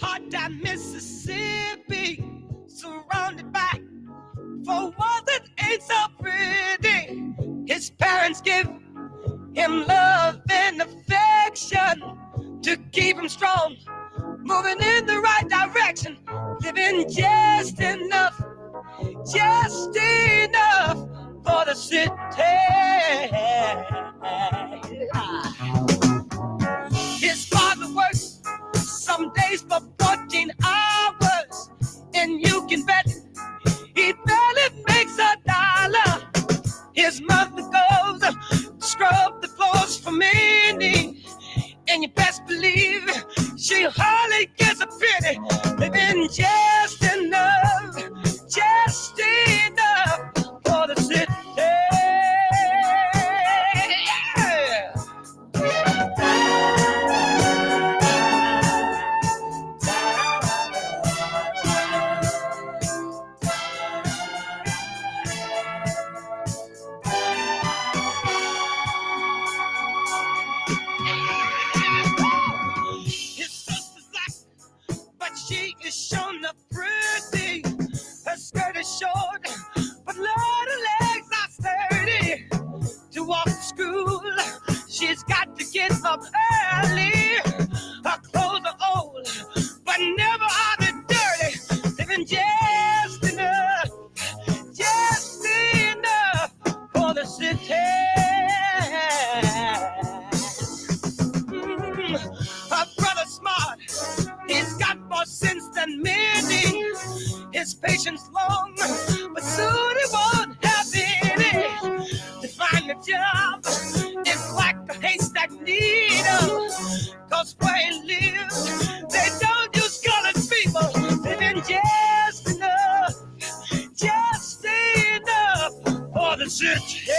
Hot down Mississippi, surrounded by four walls that ain't so pretty. His parents give him love and affection to keep him strong, moving in the right direction, living just enough for the city. His father works some days for 14 hours, and you can bet he barely makes a dollar. His mother goes to scrub the floors for many, and you best believe she hardly gets a penny, living just enough for the city. His sister's black, but she is shown up pretty. Her skirt is short, but Lord, her legs are sturdy. To walk to school, she's got to get up early. Her clothes are old, but never are they dirty. Living just enough for the city. Her brother's smart, he's got more sense than many. His patience long, but soon he won't have any. To find a job is like a haystack needle, 'cause where he lives, they don't use colored people. Living just enough for the city.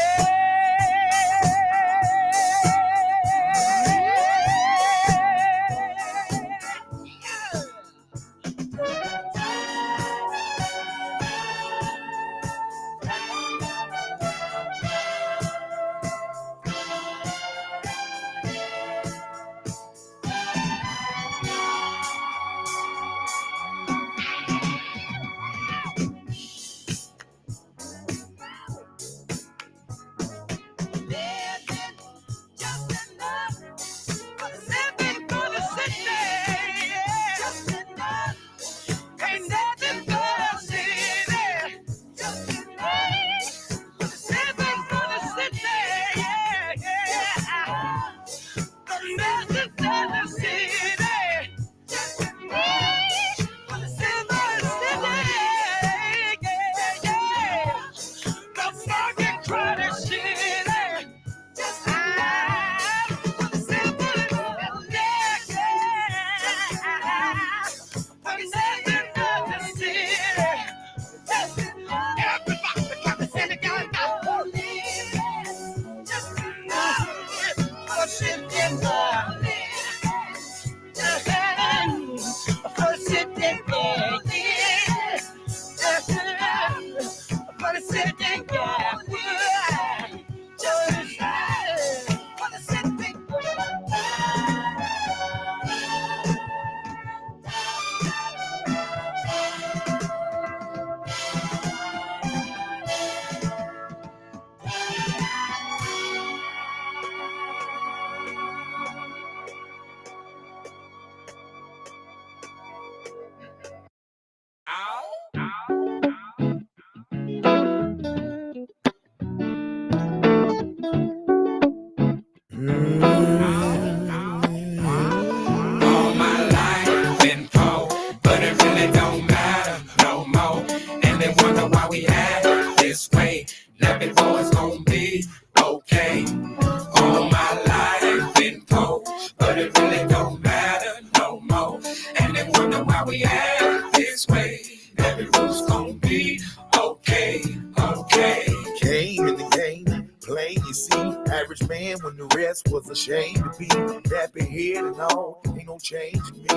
Ashamed to be nappy head and all, ain't no change in me.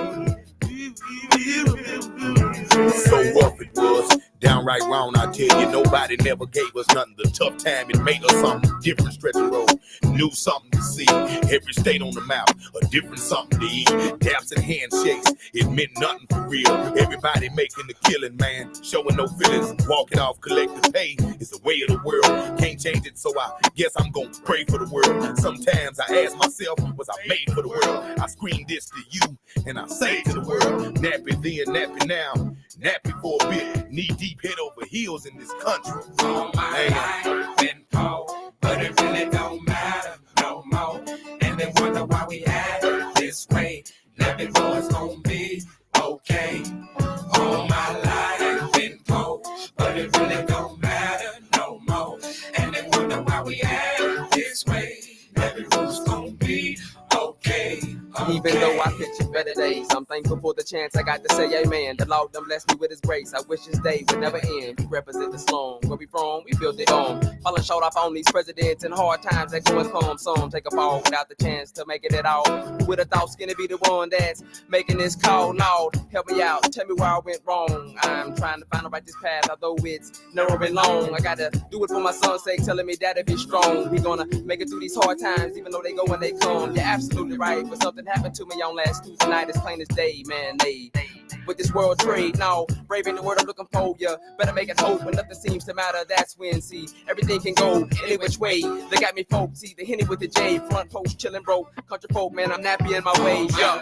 So rough it was, down right, wrong, I tell you, nobody never gave us nothing. The tough time, it made us something different. Stretch the road, new something to see. Every state on the map, a different something to eat. Daps and handshakes, it meant nothing for real. Everybody making the killing, man, showing no feelings. Walking off collective pay is the way of the world. Can't change it, so I guess I'm gonna pray for the world. Sometimes I ask myself, was I made for the world? I scream this to you, and I say to the world, nappy then, nappy now, nappy for a bit, knee deep, head over heels in this country. All my life been poor, but it really don't matter no more. And they wonder why we act this way. Nappy boys gon' be okay. All my life been poor, but it really don't matter no more. And they wonder why we act this way. Nappy boys gon' be okay. Even though I picture better days, I'm thankful for the chance I got to say amen. The Lord done blessed me with his grace. I wish this day would never end. We represent the slum. Where we from, we built it on. Falling short off on these presidents and hard times that go and come. Some take a fall without the chance to make it at all. Who would have thought Skinny be the one that's making this call? Lord, help me out. Tell me where I went wrong. I'm trying to find the righteous path, although it's narrow and long. I gotta do it for my son's sake, telling me that if he's strong, we gonna make it through these hard times, even though they go and they come. You're absolutely right, but something happened to me on last Tuesday night, as plain as day, man. They with this world trade, now braving the word I'm looking for, ya. Better make it hope when nothing seems to matter. That's when, see, everything can go any which way. They got me folks, see the Henny with the J, front post chillin' broke, country folk, man, I'm nappy in my way, yo.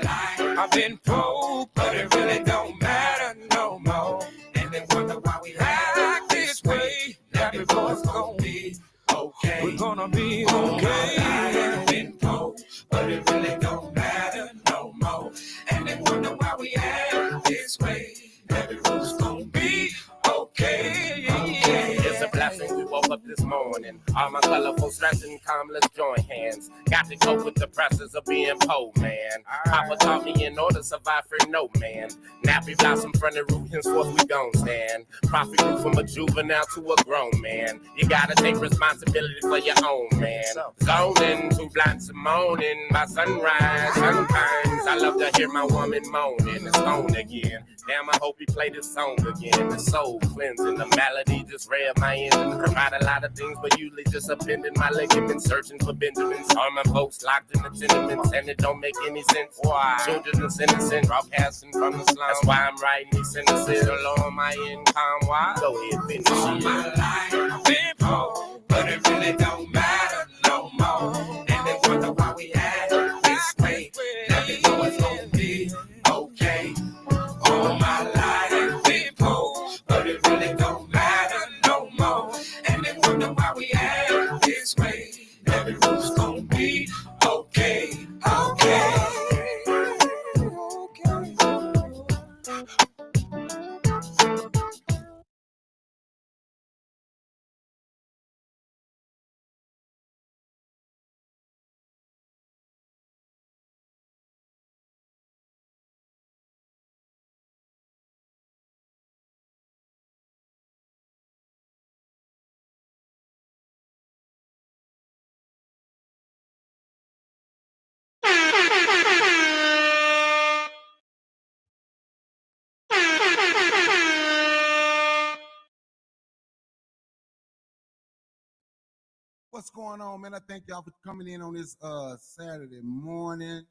I've been broke, but it really don't matter no more. And they wonder why we act this way. Nappy boys gon' be okay. We're gonna be okay. I've been broke, but it really don't matter no more. And they wonder why we act this way. Nappy boys gon' be okay. It's a blessing we woke up this morning. All my colorful stressing, come, let's join hands. Got to cope with the pressures of being poor, man. Papa taught me in order to survive for no man. Nappy blossom from the root, henceforth we gon' stand. Profit grew from a juvenile to a grown man. You gotta take responsibility for your own, man. Zoning, too blind to moaning. By sunrise, sometimes I love to hear my woman moaning. It's on again. Damn, I hope he play this song again. The soul cleansing, the melody just rev my engine. Provide a lot of things, but usually just appending my ligaments. Searching for Benjamins. All my folks locked in the tenements, and it don't make any sense. Why? Children is innocent, broadcasting from the slum. That's why I'm writing these sentences. Low on my income. Why? Go ahead, finish it. All my life I've been poor, but it really don't matter no more. And they wonder why we act this way. Nappy boys gon' be okay. All my life I've been poor, but it really don't matter no more. And they wonder why we act this way. Nappy boys gon' be okay. Okay. What's going on, man? I thank y'all for coming in on this Saturday morning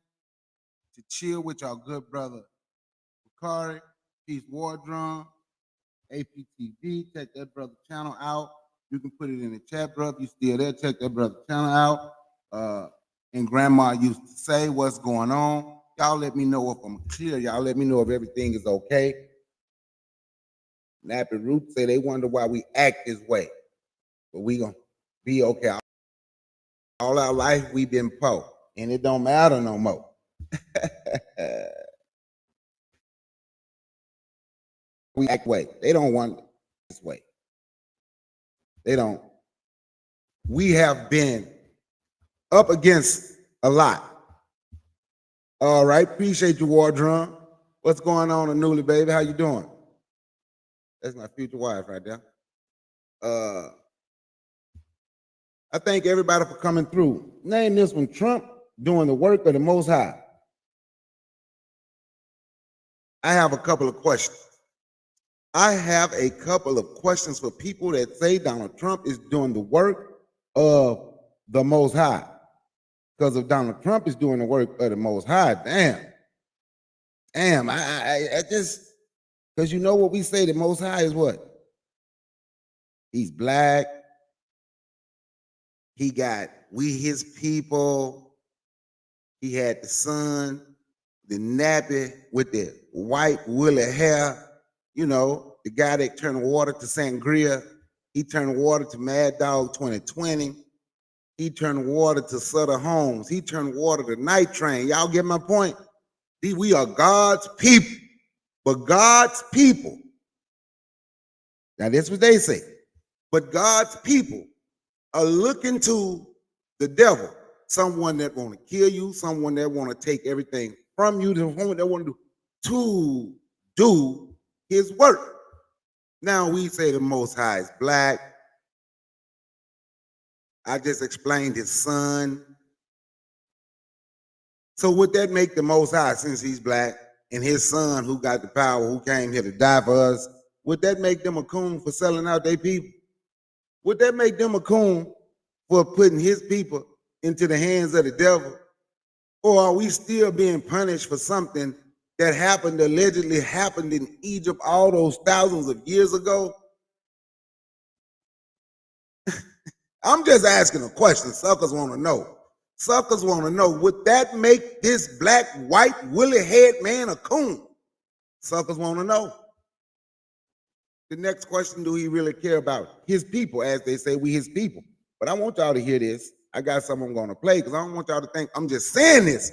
to chill with y'all good brother Bakari, Peace War Drum, APTV. Check that brother channel out. You can put it in the chat, bro. If you still there, check that brother channel out. And Grandma used to say, what's going on? Y'all let me know if I'm clear. Y'all let me know if everything is okay. Nappy Roots say they wonder why we act this way. But we gonna be okay. All our life we been poor, and it don't matter no more. We act way. They don't want this way. They don't. We have been up against a lot. All right, appreciate you, War Drum. What's going on, Newly, baby? How you doing? That's my future wife right there. I thank everybody for coming through. Name this one, Trump doing the work of the Most High. I have a couple of questions. I have a couple of questions for people that say Donald Trump is doing the work of the Most High. Because if Donald Trump is doing the work of the Most High, damn, I just, because you know what we say, the Most High is what? He's black. He got we his people. He had the son, the nappy with the white woolly hair, you know, the guy that turned water to sangria. He turned water to Mad Dog 2020. He turned water to Sutter Homes. He turned water to Night Train. Y'all get my point? We are God's people. But God's people, now that's what they say, but God's people are looking to the devil, someone that want to kill you, someone that want to take everything from you, someone that want to do his work. Now we say the Most High is black. I just explained his son. So would that make the Most High, since he's black, and his son who got the power, who came here to die for us, would that make them a coon for selling out their people? Would that make them a coon for putting his people into the hands of the devil? Or are we still being punished for something that allegedly happened in Egypt all those thousands of years ago? I'm just asking a question. Suckers want to know. Suckers want to know, would that make this black, white, woolly-haired man a coon? Suckers want to know. The next question, do he really care about his people? As they say, we his people. But I want y'all to hear this. I got something I'm going to play because I don't want y'all to think I'm just saying this.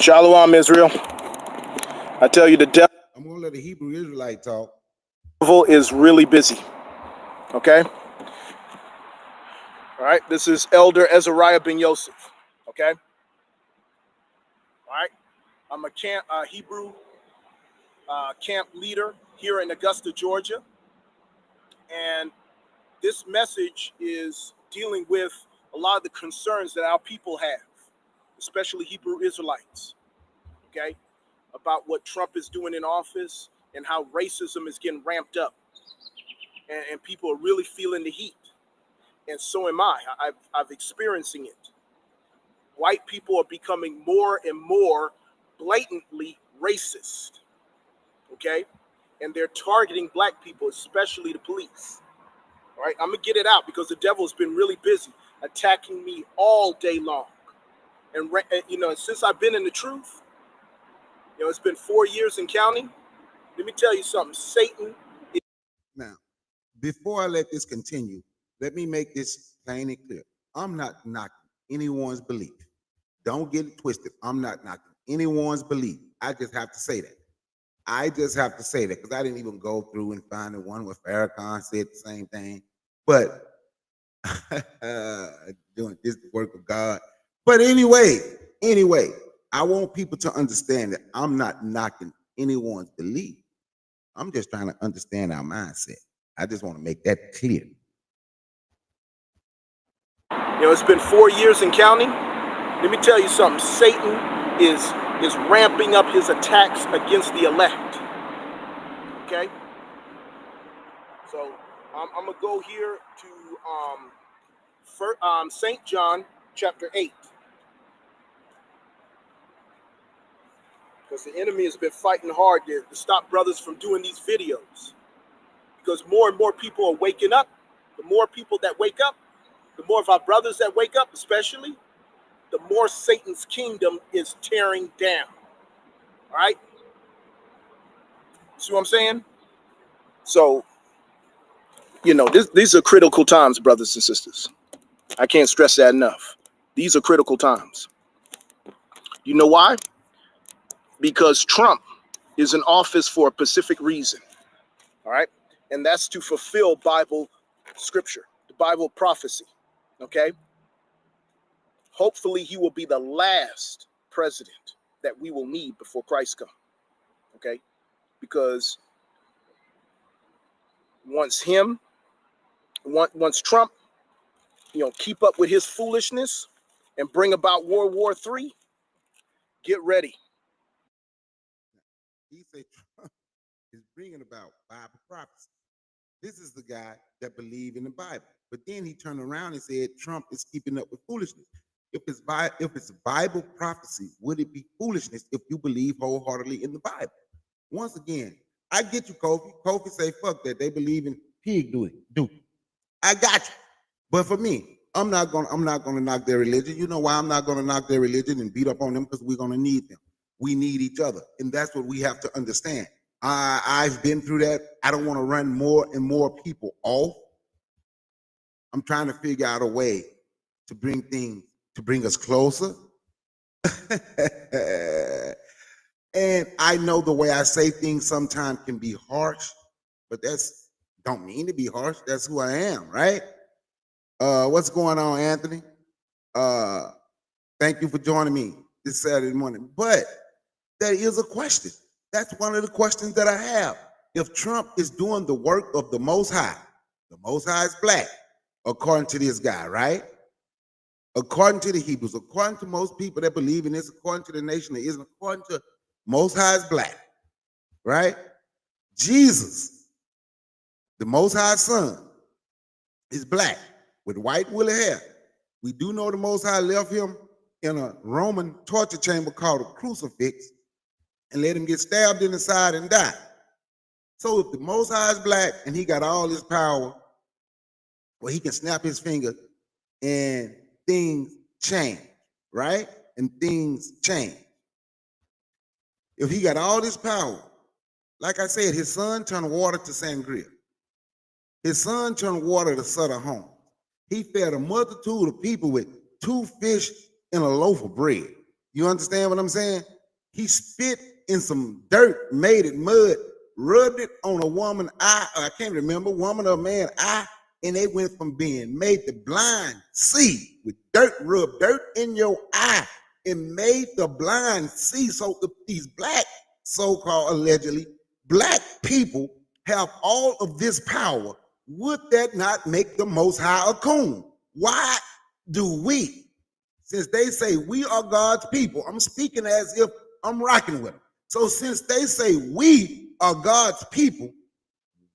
Shalom, Israel. I tell you, the I'm going to let a Hebrew Israelite talk. devil is really busy. Okay? All right? This is Elder Ezariah ben Yosef. Okay? All right? I'm a Hebrew camp leader here in Augusta, Georgia. And this message is dealing with a lot of the concerns that our people have, especially Hebrew Israelites. Okay? About what Trump is doing in office and how racism is getting ramped up. And people are really feeling the heat. And so am I. I've experiencing it. White people are becoming more and more blatantly racist. Okay? And they're targeting black people, especially the police. All right? I'm going to get it out because the devil's been really busy attacking me all day long. And, since I've been in the truth, it's been 4 years and counting. Let me tell you something. Satan. Now, before I let this continue, let me make this plain and clear. I'm not knocking anyone's belief. Don't get it twisted. I'm not knocking anyone's belief. I just have to say that. Because I didn't even go through and find the one where Farrakhan said the same thing. But doing this the work of God. But anyway, I want people to understand that I'm not knocking anyone's belief. I'm just trying to understand our mindset. I just want to make that clear. It's been 4 years and counting. Let me tell you something. Satan is ramping up his attacks against the elect. Okay? So I'm going to go here to St. John chapter 8. Because the enemy has been fighting hard to stop brothers from doing these videos. Because more and more people are waking up. The more people that wake up, the more of our brothers that wake up, especially, the more Satan's kingdom is tearing down. All right? See what I'm saying? So, these are critical times, brothers and sisters. I can't stress that enough. These are critical times. You know why? Because Trump is in office for a specific reason. All right? And that's to fulfill Bible scripture, the Bible prophecy. Okay? Hopefully he will be the last president that we will need before Christ comes. Okay? Because once Trump, keep up with his foolishness and bring about World War III, get ready. He said Trump is bringing about Bible prophecy. This is the guy that believed in the Bible. But then he turned around and said Trump is keeping up with foolishness. If it's Bible prophecy, would it be foolishness if you believe wholeheartedly in the Bible? Once again, I get you, Kofi. Kofi say, fuck that. They believe in pig do it. I got you. But for me, I'm not gonna knock their religion. You know why I'm not gonna knock their religion and beat up on them? Because we're gonna need them. We need each other. And that's what we have to understand. I've been through that. I don't want to run more and more people off. I'm trying to figure out a way to bring us closer. And I know the way I say things sometimes can be harsh, but that's don't mean to be harsh. That's who I am, right? What's going on, Anthony? Thank you for joining me this Saturday morning. But there is a question. That's one of the questions that I have. If Trump is doing the work of the Most High is black, according to this guy, right? According to the Hebrews, according to most people that believe in this, according to the nation of Israel, according to Most High is black, right? Jesus, the Most High Son, is black with white woolly hair. We do know the Most High left him in a Roman torture chamber called a crucifix and let him get stabbed in the side and die. So if the Most High is black and he got all this power, well, he can snap his finger and things change, right? And things change. If he got all this power, like I said, his son turned water to sangria. His son turned water to Sutter Home. He fed a multitude of people with 2 fish and a loaf of bread. You understand what I'm saying? He spit in some dirt, made it mud, rubbed it on a woman's eye, or I can't remember, woman or man eye, and they went from being made the blind see with dirt, rub dirt in your eye, and made the blind see. So if these black, so-called allegedly, black people have all of this power, would that not make the Most High a coon? Why do we, since they say we are God's people, I'm speaking as if I'm rocking with them. So since they say we are God's people,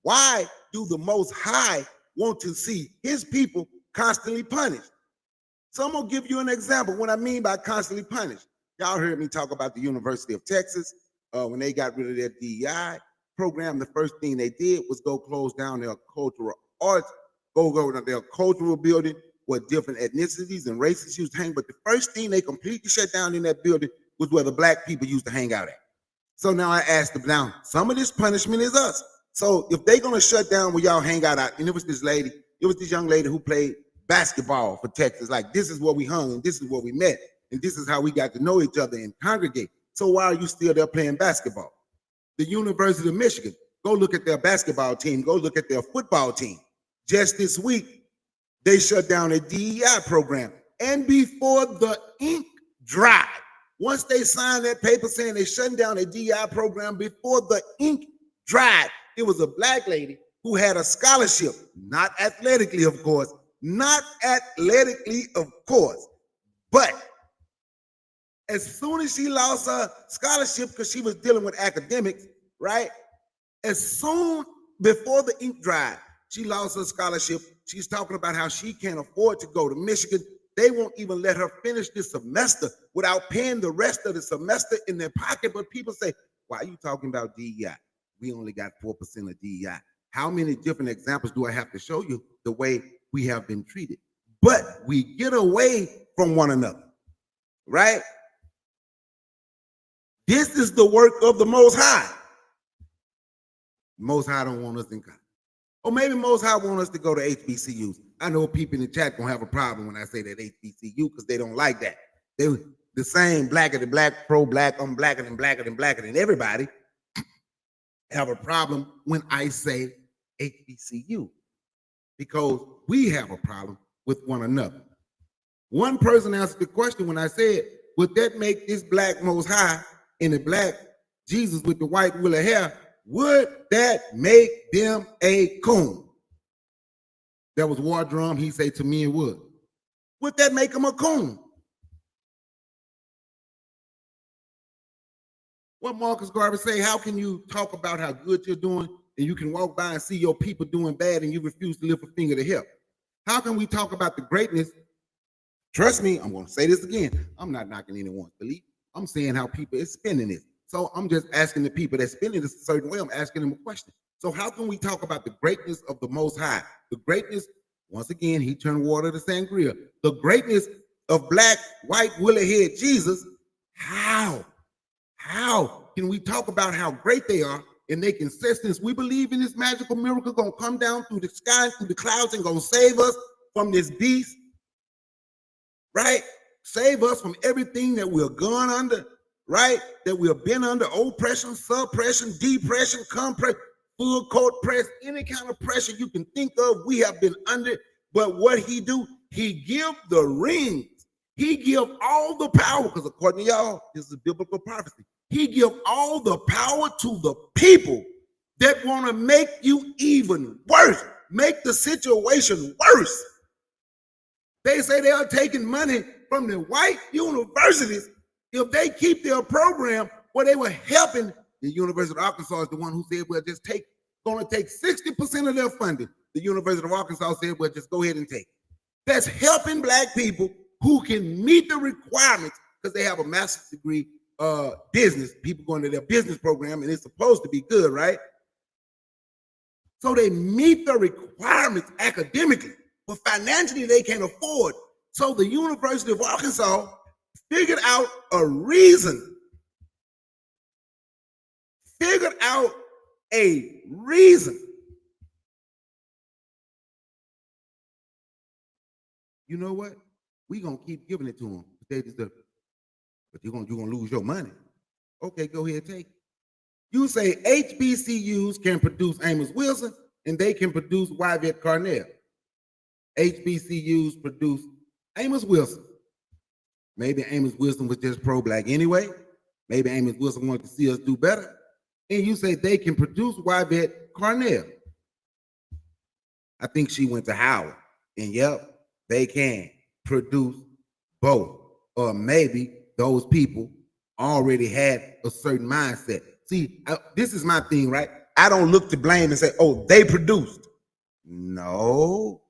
why do the Most High want to see his people constantly punished? So I'm gonna give you an example. What I mean by constantly punished. Y'all heard me talk about the University of Texas. When they got rid of their DEI program, the first thing they did was go close down their cultural arts, go to their cultural building where different ethnicities and races used to hang. But the first thing they completely shut down in that building was where the black people used to hang out at. So now I asked them, now some of this punishment is us. So if they're gonna shut down where y'all hang out at, and it was this young lady who played basketball for Texas, like this is where we hung and this is where we met, and this is how we got to know each other and congregate. So why are you still there playing basketball? The University of Michigan, go look at their basketball team, go look at their football team. Just this week, they shut down a DEI program. And before the ink dried, once they signed that paper saying they're shutting down a DEI program, before the ink dried, it was a black lady who had a scholarship, not athletically, of course, but as soon as she lost her scholarship because she was dealing with academics, right? As soon before the ink dried, she lost her scholarship. She's talking about how she can't afford to go to Michigan. They won't even let her finish this semester without paying the rest of the semester in their pocket. But people say, why are you talking about DEI? We only got 4% of DEI. How many different examples do I have to show you the way we have been treated? But we get away from one another, right? This is the work of the Most High. Most High don't want us in college. Or maybe Most High want us to go to HBCUs. I know people in the chat gonna have a problem when I say that HBCU because they don't like that. They the same blacker than black, pro-black, I'm blacker than everybody have a problem when I say HBCU because we have a problem with one another. One person answered the question when I said, would that make this black Most High and the black Jesus with the white willow hair, would that make them a coon? That was War Drum. He said to me it would. Would that make him a coon? What Marcus Garvey say, how can you talk about how good you're doing and you can walk by and see your people doing bad and you refuse to lift a finger to help? How can we talk about the greatness? Trust me, I'm going to say this again. I'm not knocking anyone's belief. I'm saying how people is spending it. So I'm just asking the people that spending this a certain way, I'm asking them a question. So how can we talk about the greatness of the Most High? The greatness, once again, he turned water to sangria. The greatness of black, white, willow-haired Jesus. How can we talk about how great they are and they can say, since we believe in this magical miracle gonna come down through the sky, through the clouds and gonna save us from this beast, right? Save us from everything that we're gone under, right? That we've been under, oppression, suppression, depression, compression, full court press, any kind of pressure you can think of, we have been under. But what he do, he give the rings. He give all the power, because according to y'all, this is biblical prophecy. He give all the power to the people that want to make you even worse, make the situation worse. They say they are taking money from the white universities if they keep their program where they were helping. The University of Arkansas is the one who said, well, just going to take 60% of their funding. The University of Arkansas said, well, just go ahead and take. That's helping black people who can meet the requirements because they have a master's degree, business, people going to their business program, and it's supposed to be good, right? So they meet the requirements academically, but financially they can't afford. So the University of Arkansas figured out a reason. You know what? We're going to keep giving it to them. But you're going to lose your money. Okay, go ahead, take it. You say HBCUs can produce Amos Wilson and they can produce Yvette Carnell. HBCUs produce Amos Wilson. Maybe Amos Wilson was just pro-black anyway. Maybe Amos Wilson wanted to see us do better. And you say they can produce Yvette Carnell. I think she went to Howard. And yep, they can produce both. Or maybe those people already had a certain mindset. See, this is my thing, right? I don't look to blame and say, oh, they produced. No.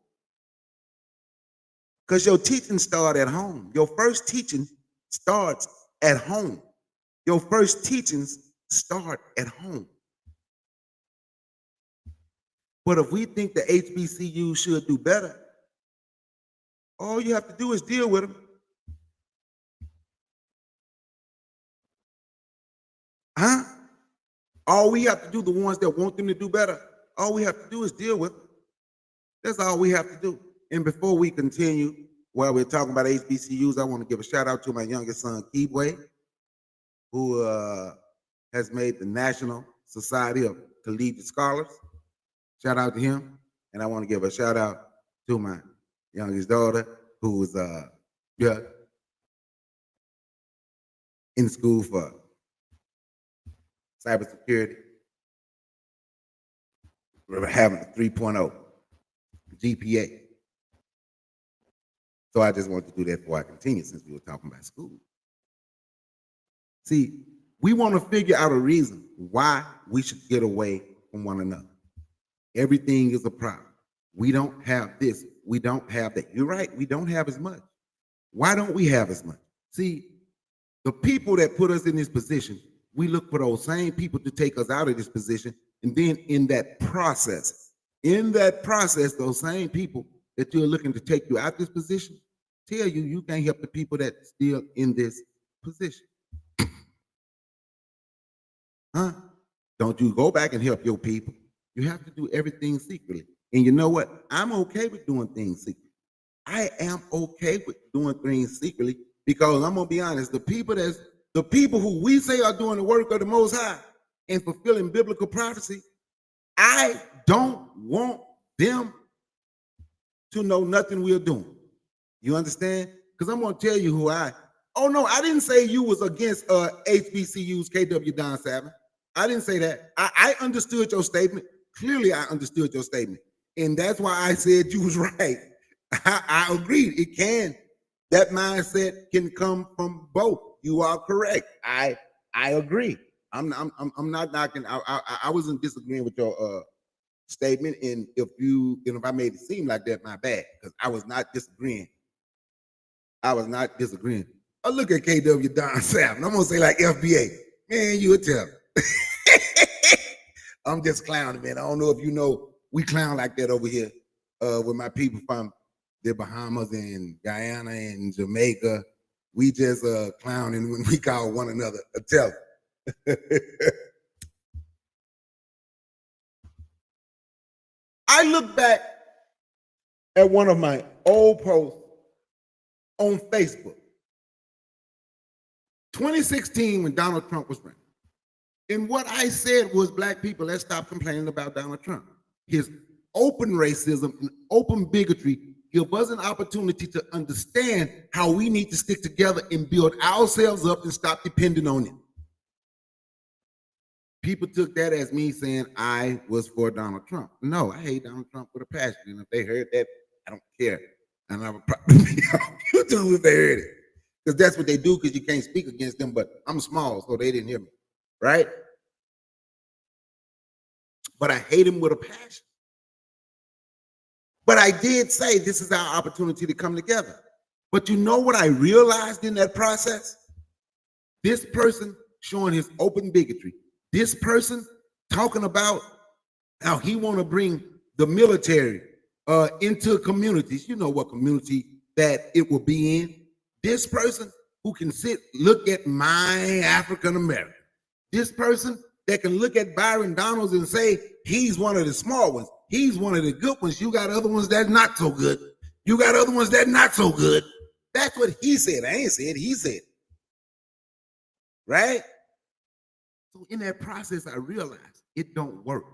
Because your teaching starts at home. Your first teaching starts at home. Your first teachings start at home. But if we think the HBCU should do better, all you have to do is deal with them. Huh? All we have to do, the ones that want them to do better, all we have to do is deal with them. That's all we have to do. And before we continue, while we're talking about HBCUs, I want to give a shout out to my youngest son, Keebway, who has made the National Society of Collegiate Scholars. Shout out to him. And I want to give a shout out to my youngest daughter, who is in school for cybersecurity. We're having a 3.0 GPA. So I just wanted to do that before I continue, since we were talking about school. See, we want to figure out a reason why we should get away from one another. Everything is a problem. We don't have this. We don't have that. You're right. We don't have as much. Why don't we have as much? See, the people that put us in this position, we look for those same people to take us out of this position. And then in that process, those same people that you're looking to take you out this position tell you you can't help the people that's still in this position. Huh? Don't you go back and help your people. You have to do everything secretly. And you know what? I'm okay with doing things secretly. I am okay with doing things secretly, because I'm gonna be honest, the people who we say are doing the work of the Most High and fulfilling biblical prophecy, I don't want them to know nothing we're doing. You understand? Because I'm gonna tell you who I Oh no, I didn't say you was against HBCUs, KW Don Savin. I didn't say that. I understood your statement. Clearly, I understood your statement. And that's why I said you was right. I agreed. It can. That mindset can come from both. You are correct. I agree. I'm not knocking. I wasn't disagreeing with your statement. And if I made it seem like that, my bad. Because I was not disagreeing. I was not disagreeing. I look at KW Don Savin. I'm gonna say like FBA. Man, you a tell. I'm just clowning, man. I don't know if you know, we clown like that over here with my people from the Bahamas and Guyana and Jamaica. We just clowning when we call one another a tell. I look back at one of my old posts on Facebook. 2016 when Donald Trump was running. And what I said was, black people, let's stop complaining about Donald Trump. His open racism and open bigotry give us an opportunity to understand how we need to stick together and build ourselves up and stop depending on him. People took that as me saying I was for Donald Trump. No, I hate Donald Trump with a passion. And if they heard that, I don't care. And I would probably be on YouTube if they heard it. Because that's what they do, because you can't speak against them, but I'm small, so they didn't hear me, right? But I hate him with a passion. But I did say this is our opportunity to come together. But you know what I realized in that process? This person showing his open bigotry, this person talking about how he want to bring the military into communities. You know what community that it will be in. This person who can look at my African American. This person that can look at Byron Donalds and say he's one of the small ones. He's one of the good ones. You got other ones that not so good. You got other ones that not so good. That's what he said. I ain't said, he said. Right? So in that process, I realized it don't work.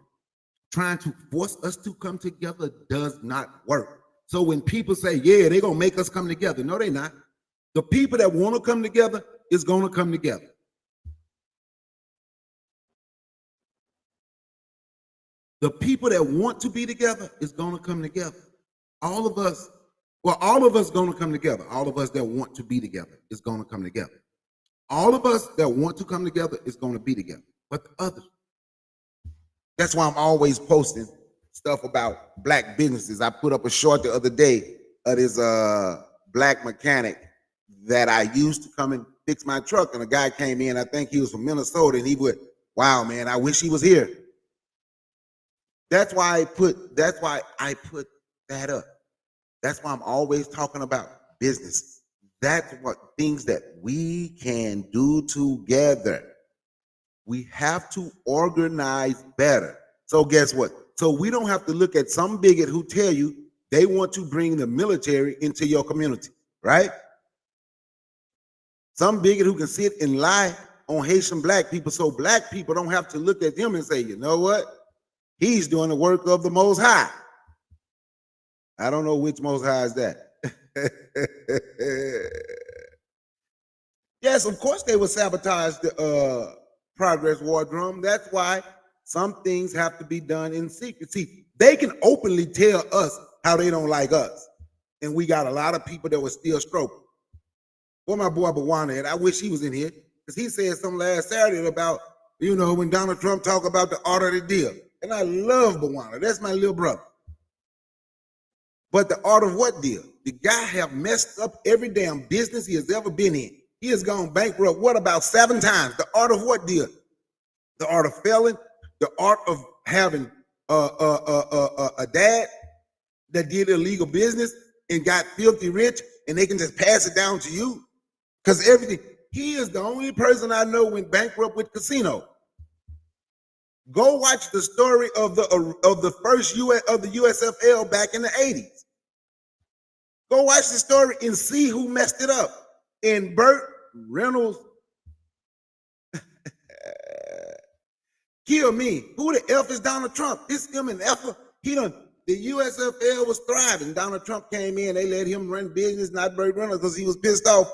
Trying to force us to come together does not work. So when people say, yeah, they're going to make us come together. No, they're not. The people that want to come together is going to come together. The people that want to be together is going to come together. All of us going to come together. All of us that want to be together is going to come together. All of us that want to come together is going to be together. But the others. That's why I'm always posting stuff about black businesses. I put up a short the other day of this black mechanic that I used to come and fix my truck. And a guy came in, I think he was from Minnesota, and he would, wow, man, I wish he was here. That's why I put that up. That's why I'm always talking about business. That's what things that we can do together. We have to organize better. So guess what? So we don't have to look at some bigot who tell you they want to bring the military into your community, right? Some bigot who can sit and lie on Haitian black people, so black people don't have to look at him and say, you know what? He's doing the work of the Most High. I don't know which Most High is that. Yes, of course they will sabotage the progress war drum. That's why some things have to be done in secret. See, they can openly tell us how they don't like us. And we got a lot of people that were still stroking. Well, my boy Bawana, and I wish he was in here, because he said something last Saturday about, you know, when Donald Trump talked about the art of the deal. And I love Bawana. That's my little brother. But the art of what deal? The guy have messed up every damn business he has ever been in. He has gone bankrupt, what, about 7 times? The art of what deal? The art of failing, the art of having a dad that did illegal business and got filthy rich, and they can just pass it down to you. Because everything, he is the only person I know went bankrupt with casino. Go watch the story of the first of the USFL back in the 80s. Go watch the story and see who messed it up. And Burt Reynolds, kill me. Who the F is Donald Trump? This him and F. The USFL was thriving. Donald Trump came in. They let him run business, not Burt Reynolds, because he was pissed off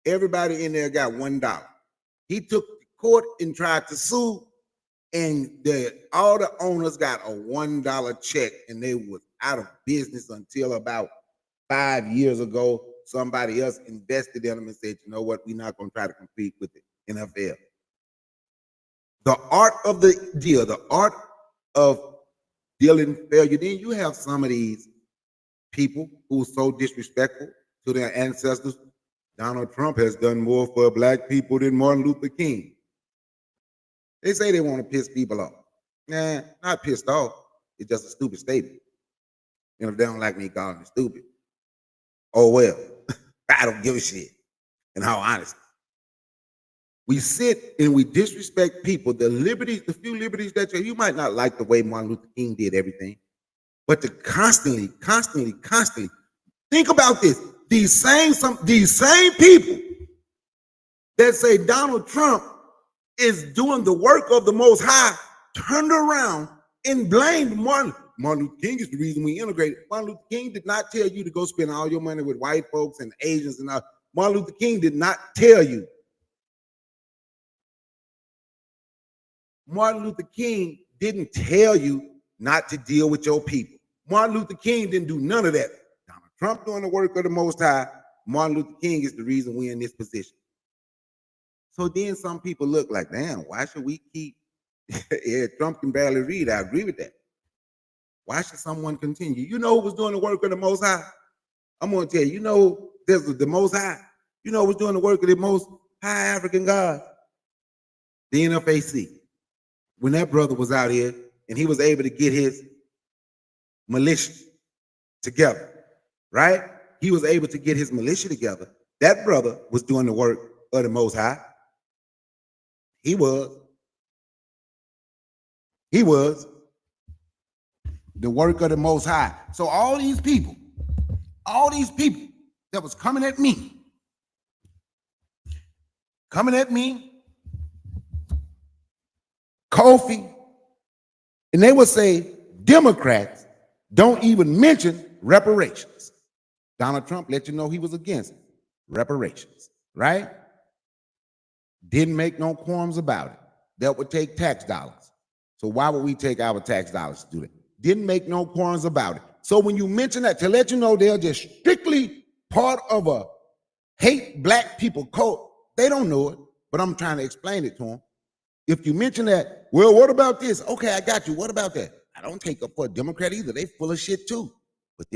Everybody in there got $1. He took the court and tried to sue, and all the owners got a $1 check, and they was out of business until about 5 years ago. Somebody else invested in them and said, you know what, we're not going to try to compete with the NFL. The art of the deal, the art of dealing failure. Then you have some of these people who are so disrespectful to their ancestors. Donald Trump has done more for black people than Martin Luther King. They say they want to piss people off. Nah, not pissed off. It's just a stupid statement. And if they don't like me calling it stupid, oh well. I don't give a shit. In all honesty. We sit and we disrespect people. The liberties, the few liberties that you might not like the way Martin Luther King did everything, but to constantly think about this. These same people that say Donald Trump is doing the work of the Most High turned around and blamed Martin. Martin Luther King is the reason we integrated. Martin Luther King did not tell you to go spend all your money with white folks and Asians and all. Martin Luther King did not tell you. Martin Luther King didn't tell you not to deal with your people. Martin Luther King didn't do none of that. Donald Trump doing the work of the Most High. Martin Luther King is the reason we're in this position. So then some people look like, damn, why should we keep, yeah, Trump can barely read. I agree with that. Why should someone continue? You know who was doing the work of the Most High? I'm going to tell you, you know, there's the Most High. You know who was doing the work of the Most High African God? The NFAC. When that brother was out here and he was able to get his militia together, right? He was able to get his militia together. That brother was doing the work of the Most High. He was the work of the Most High. So all these people that was coming at me, Kofi, and they would say Democrats don't even mention reparations. Donald Trump let you know he was against reparations, right? Didn't make no qualms about it. That would take tax dollars. So why would we take our tax dollars to do that? Didn't make no qualms about it. So when you mention that, to let you know they're just strictly part of a hate black people cult, they don't know it, but I'm trying to explain it to them. If you mention that, well, what about this? Okay, I got you. What about that? I don't take up for a Democrat either. They full of shit too. But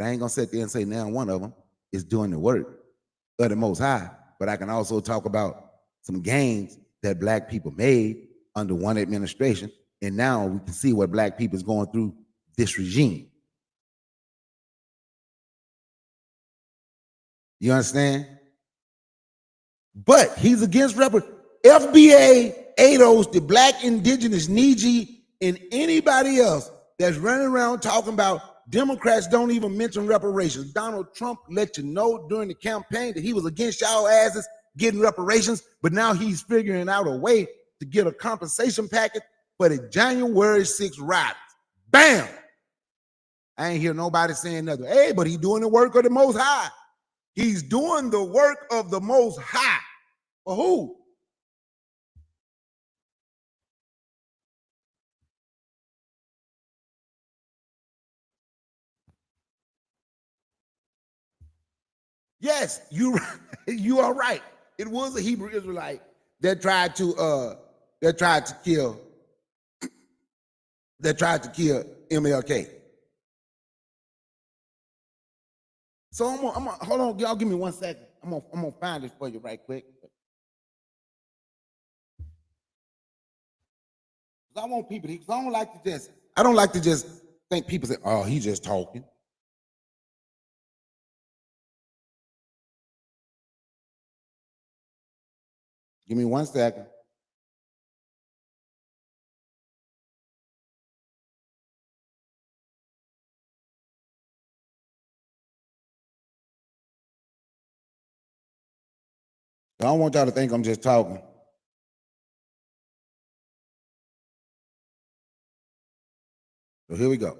I ain't gonna sit there and say now one of them is doing the work of the Most High. But I can also talk about some gains that black people made under one administration. And now we can see what black people is going through this regime. You understand? But he's against FBA, ADOS, the Black Indigenous Niji, and anybody else that's running around talking about Democrats don't even mention reparations. Donald Trump let you know during the campaign that he was against y'all asses getting reparations, but now he's figuring out a way to get a compensation package for the January 6th riots. Bam! I ain't hear nobody saying nothing. Hey, but he's doing the work of the Most High. He's doing the work of the Most High. For who? Yes, you are right. It was a Hebrew Israelite that tried to kill MLK. So I'm gonna hold on, y'all give me 1 second. I'm gonna find this for you right quick. I want people to, I don't like to just think people say, oh, he's just talking. Give me 1 second. I don't want y'all to think I'm just talking. So here we go.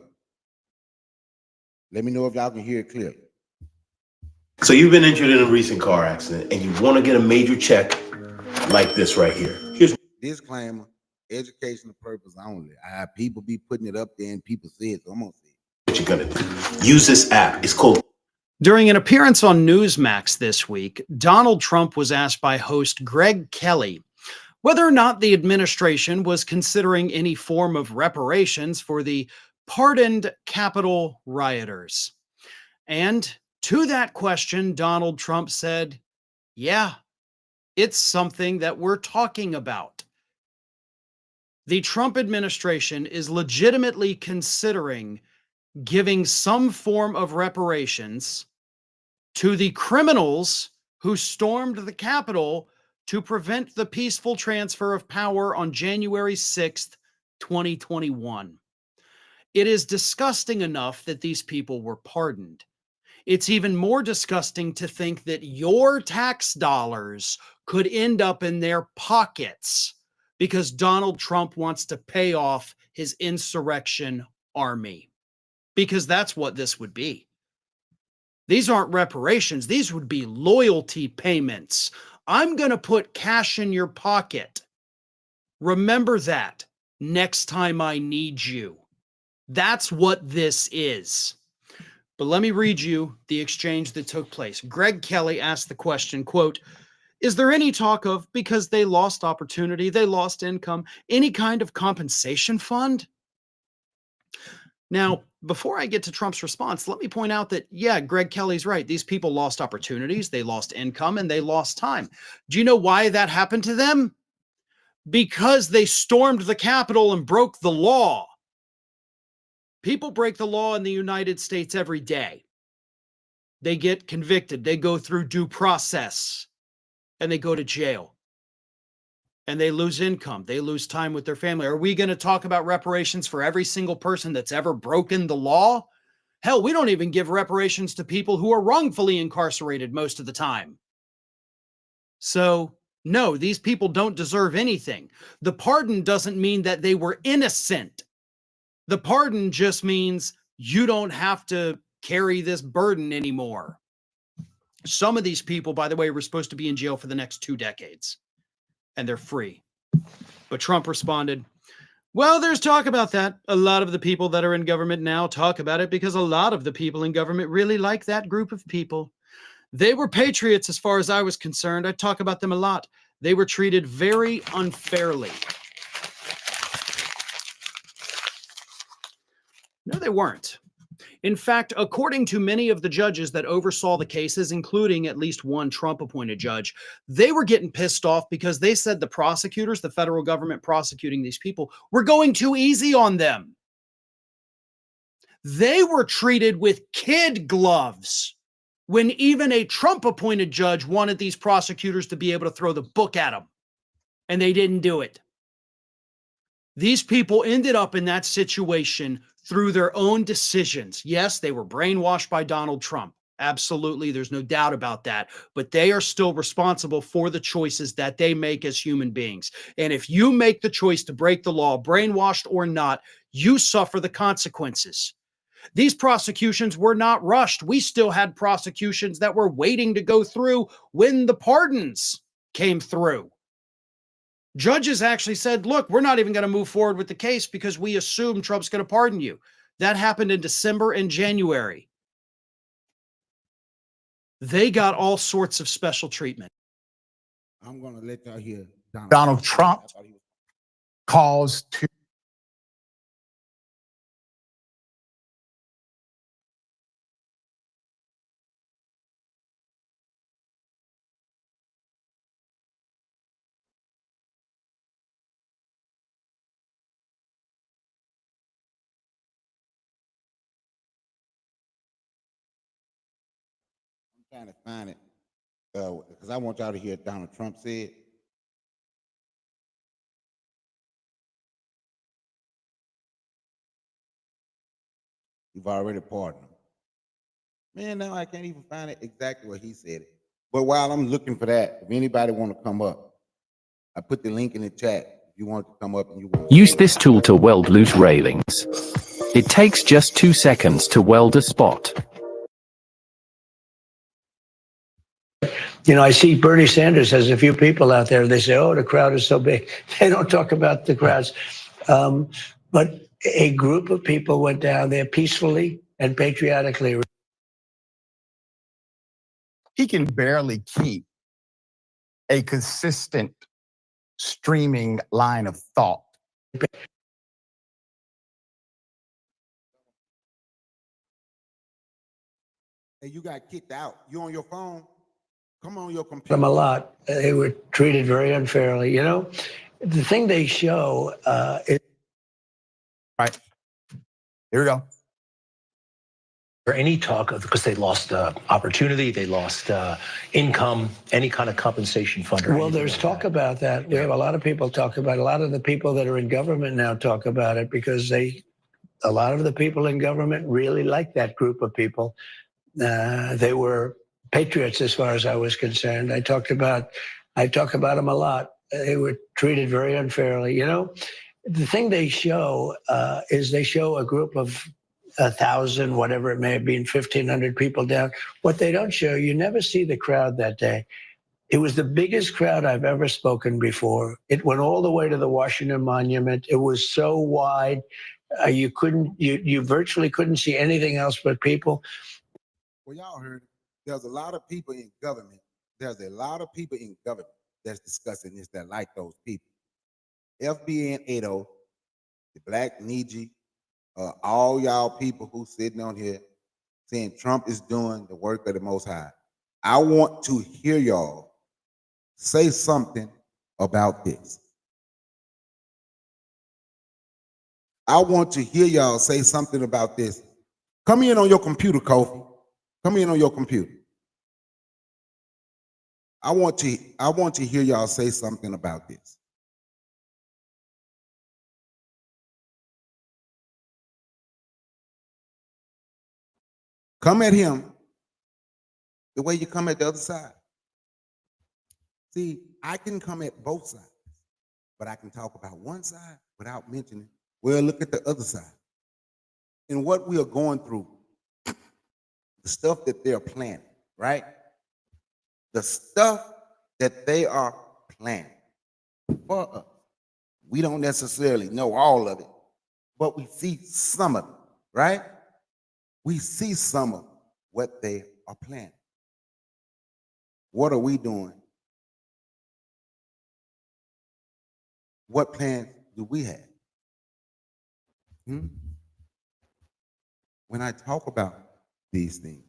Let me know if y'all can hear it clearly. So you've been injured in a recent car accident and you want to get a major check like this right here. Here's Disclaimer, educational purpose only. I have people be putting it up there and people see it, so I'm gonna see it. what you're going to do. Use this app. It's called. During an appearance on Newsmax this week, Donald Trump was asked by host Greg Kelly whether or not the administration was considering any form of reparations for the pardoned Capitol rioters. And to that question, Donald Trump said, yeah, it's something that we're talking about. The Trump administration is legitimately considering giving some form of reparations to the criminals who stormed the Capitol to prevent the peaceful transfer of power on January 6th, 2021. It is disgusting enough that these people were pardoned. It's even more disgusting to think that your tax dollars could end up in their pockets because Donald Trump wants to pay off his insurrection army. Because that's what this would be. These aren't reparations. These would be loyalty payments. I'm going to put cash in your pocket. Remember that next time I need you. That's what this is. But let me read you the exchange that took place. Greg Kelly asked the question, quote, is there any talk of, because they lost opportunity, they lost income, any kind of compensation fund? Now, before I get to Trump's response, let me point out that, yeah, Greg Kelly's right. These people lost opportunities, they lost income, and they lost time. Do you know why that happened to them? Because they stormed the Capitol and broke the law. People break the law in the United States every day. They get convicted, they go through due process, and they go to jail. And they lose income. They lose time with their family. Are we going to talk about reparations for every single person that's ever broken the law? Hell, we don't even give reparations to people who are wrongfully incarcerated most of the time. So, no, these people don't deserve anything. The pardon doesn't mean that they were innocent. The pardon just means you don't have to carry this burden anymore. Some of these people, by the way, were supposed to be in jail for the next 2 decades. And they're free. But Trump responded, well, there's talk about that. A lot of the people that are in government now talk about it because a lot of the people in government really like that group of people. They were patriots as far as I was concerned. I talk about them a lot. They were treated very unfairly. No, they weren't. In fact, according to many of the judges that oversaw the cases, including at least one Trump-appointed judge, they were getting pissed off because they said the prosecutors, the federal government prosecuting these people, were going too easy on them. They were treated with kid gloves when even a Trump-appointed judge wanted these prosecutors to be able to throw the book at them, and they didn't do it. These people ended up in that situation through their own decisions. Yes, they were brainwashed by Donald Trump. Absolutely, there's no doubt about that. But they are still responsible for the choices that they make as human beings. And if you make the choice to break the law, brainwashed or not, you suffer the consequences. These prosecutions were not rushed. We still had prosecutions that were waiting to go through when the pardons came through. Judges actually said, look, we're not even going to move forward with the case because we assume Trump's going to pardon you. That happened in December and January. They got all sorts of special treatment. I'm going to let y'all hear Donald Trump calls to trying to find it because I want y'all to hear Donald Trump said. You've already pardoned him. Man, now I can't even find it exactly what he said it. But while I'm looking for that, if anybody want to come up, I put the link in the chat. If you want to come up and you want to use this tool to weld loose railings. It takes just 2 seconds to weld a spot. You know, I see Bernie Sanders has a few people out there. They say, oh, the crowd is so big. They don't talk about the crowds. But a group of people went down there peacefully and patriotically. He can barely keep a consistent streaming line of thought. Hey, you got kicked out. You on your phone? Come on your computer. Them a lot. They were treated very unfairly. You know, the thing they show is. Right. Here we go. Or any talk of, because they lost opportunity, they lost income, any kind of compensation fund. Well, there's talk about that. We have a lot of people talk about it. A lot of the people that are in government now talk about it because a lot of the people in government really like that group of people. They were patriots as far as I was concerned. I talk about them a lot. They were treated very unfairly. You know, the thing they show is they show a group of 1,000, whatever it may have been, 1,500 people down. What they don't show, you never see the crowd that day. It was the biggest crowd I've ever spoken before. It went all the way to the Washington Monument. It was so wide, you virtually couldn't see anything else but people. Well, y'all heard it. There's a lot of people in government. There's a lot of people in government that's discussing this that like those people. FBN 80, the Black Niji, all y'all people who sitting on here saying Trump is doing the work of the Most High. I want to hear y'all say something about this. I want to hear y'all say something about this. Come in on your computer, Kofi. Come in on your computer. I want to hear y'all say something about this. Come at him the way you come at the other side. See, I can come at both sides, but I can talk about one side without mentioning, well, look at the other side. And what we are going through, the stuff that they're planning, right? The stuff that they are planning for us. We don't necessarily know all of it, but we see some of it, right? We see some of what they are planning. What are we doing? What plans do we have? When I talk about these things,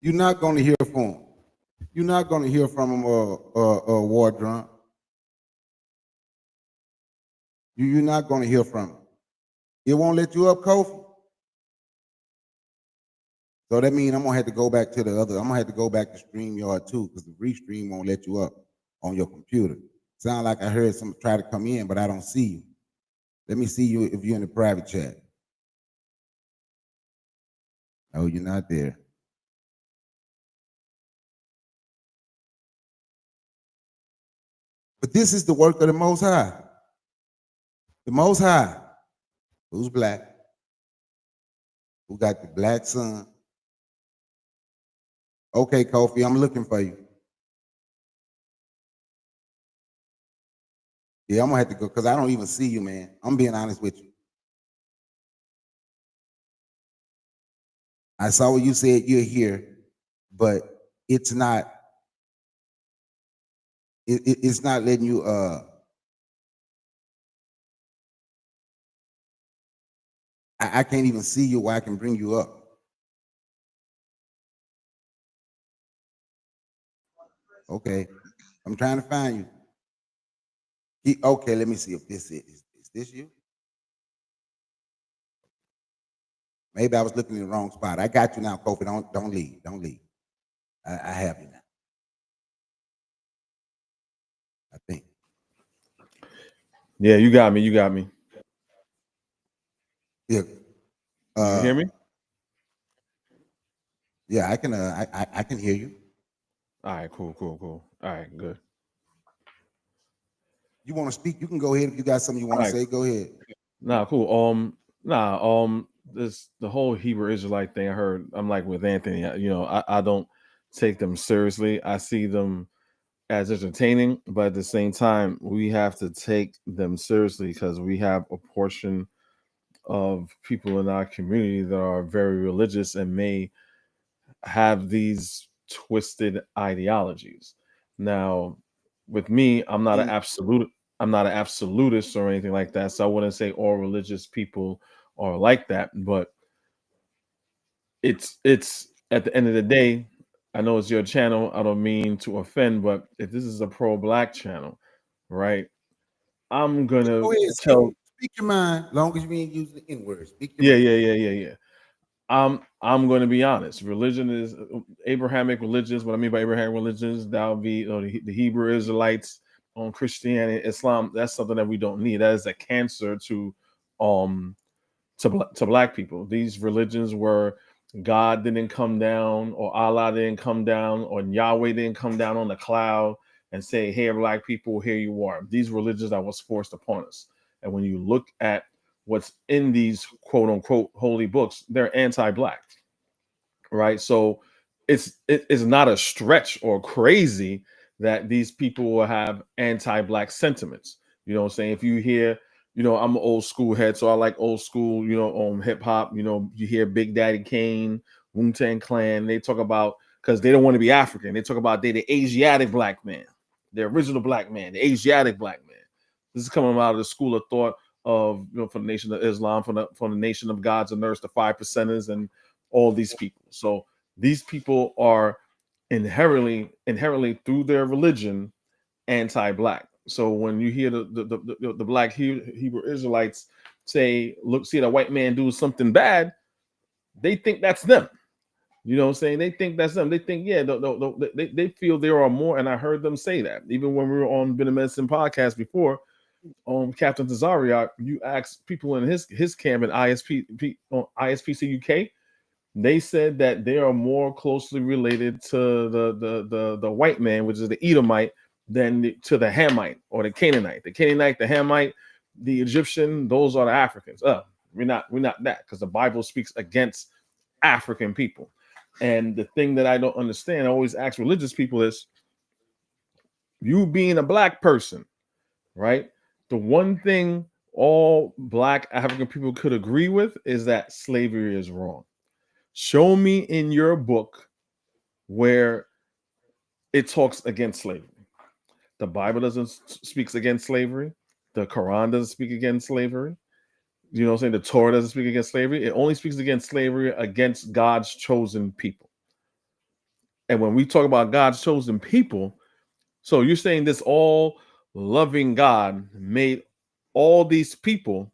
you're not going to hear from them. You're not going to hear from them, War Drum. You're not going to hear from them. It won't let you up, Kofi. So that means I'm going to have to go back to the other. I'm going to have to go back to StreamYard too, because the Restream won't let you up on your computer. Sound like I heard someone try to come in, but I don't see you. Let me see you if you're in the private chat. Oh, you're not there. But this is the work of the Most High. The Most High, who's black, who got the black sun. Okay, Kofi, I'm looking for you. Yeah, I'm gonna have to go because I don't even see you, man. I'm being honest with you. I saw what you said, you're here, but it's not, it's not letting you, I can't even see you where I can bring you up. Okay, I'm trying to find you. Okay, let me see if this is this you? Maybe I was looking in the wrong spot. I got you now, Kofi. Don't leave. Don't leave. I have you now. I think. Yeah, you got me. You got me. Yeah. You hear me? Yeah, I can. I can hear you. All right, cool. All right, good. You want to speak? You can go ahead if you got something you want to say. Go ahead. Nah, cool. the whole Hebrew Israelite thing. I heard. I'm like with Anthony. I don't take them seriously. I see them as entertaining, but at the same time, we have to take them seriously because we have a portion of people in our community that are very religious and may have these twisted ideologies. Now, with me, I'm not an absolutist or anything like that. So I wouldn't say all religious people are like that, but it's at the end of the day, I know it's your channel. I don't mean to offend, but if this is a pro-black channel, right? I'm gonna Go ahead, tell. speak your mind, long as you ain't using the N-word. Speak your Yeah. I'm going to be honest. Religion is Abrahamic religions. What I mean by Abrahamic religions, that would be the Hebrew Israelites, on Christianity, Islam. That's something that we don't need. That is a cancer to black people. These religions where God didn't come down, or Allah didn't come down, or Yahweh didn't come down on the cloud and say, "Hey, black people, here you are." These religions that was forced upon us. And when you look at what's in these quote unquote holy books, they're anti-black, right? So it's not a stretch or crazy that these people will have anti-black sentiments. You know what I'm saying? If you hear, I'm an old school head, so I like old school, hip hop. You hear Big Daddy Kane, Wu-Tang Clan, they talk about, because they don't want to be African, they talk about they the Asiatic black man, the original black man, the Asiatic black man. This is coming out of the school of thought of, for the Nation of Islam, for the Nation of Gods and Earth, the 5%ers, and all these people. So these people are inherently through their religion anti-black. So when you hear the black Hebrew Israelites say, "Look, see the white man do something bad," they think that's them. You know what I'm saying? They think that's them. They think, yeah, they feel there are more. And I heard them say that even when we were on Been a Medicine podcast before. Captain Tazariak, you asked people in his camp in ISPC UK, they said that they are more closely related to the white man, which is the Edomite, than to the Hamite or the Canaanite. The Canaanite, the Hamite, the Egyptian, those are the Africans. We're not that, because the Bible speaks against African people. And the thing that I don't understand, I always ask religious people, is you being a black person, right? The one thing all black African people could agree with is that slavery is wrong. Show me in your book where it talks against slavery. The Bible doesn't speak against slavery. The Quran doesn't speak against slavery. You know what I'm saying? The Torah doesn't speak against slavery. It only speaks against slavery against God's chosen people. And when we talk about God's chosen people, so you're saying this all loving God made all these people,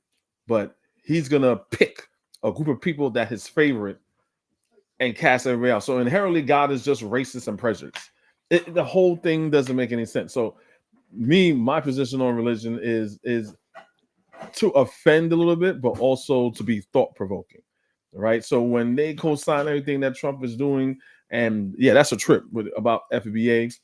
but he's gonna pick a group of people that his favorite and cast everybody else. So inherently, God is just racist and prejudiced. The whole thing doesn't make any sense. So my position on religion is to offend a little bit, but also to be thought-provoking, right? So when they co-sign everything that Trump is doing, and yeah, that's a trip about FBA,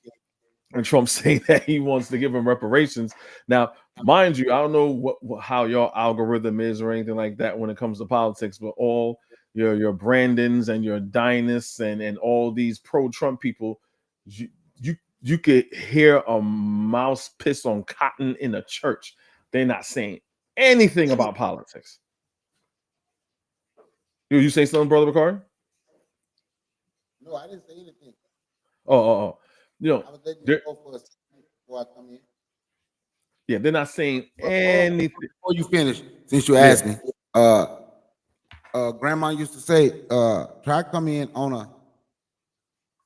and Trump saying that he wants to give him reparations. Now, mind you, I don't know how your algorithm is or anything like that when it comes to politics, but all your Brandons and your Dynasts and all these pro-Trump people, you could hear a mouse piss on cotton in a church. They're not saying anything about politics. You say something, Brother Bakari? No, I didn't say anything. Oh. I was letting you go for a second before I come in. Yeah, they're not saying anything. Before you finish, since you asked me, Grandma used to say, try to come in on a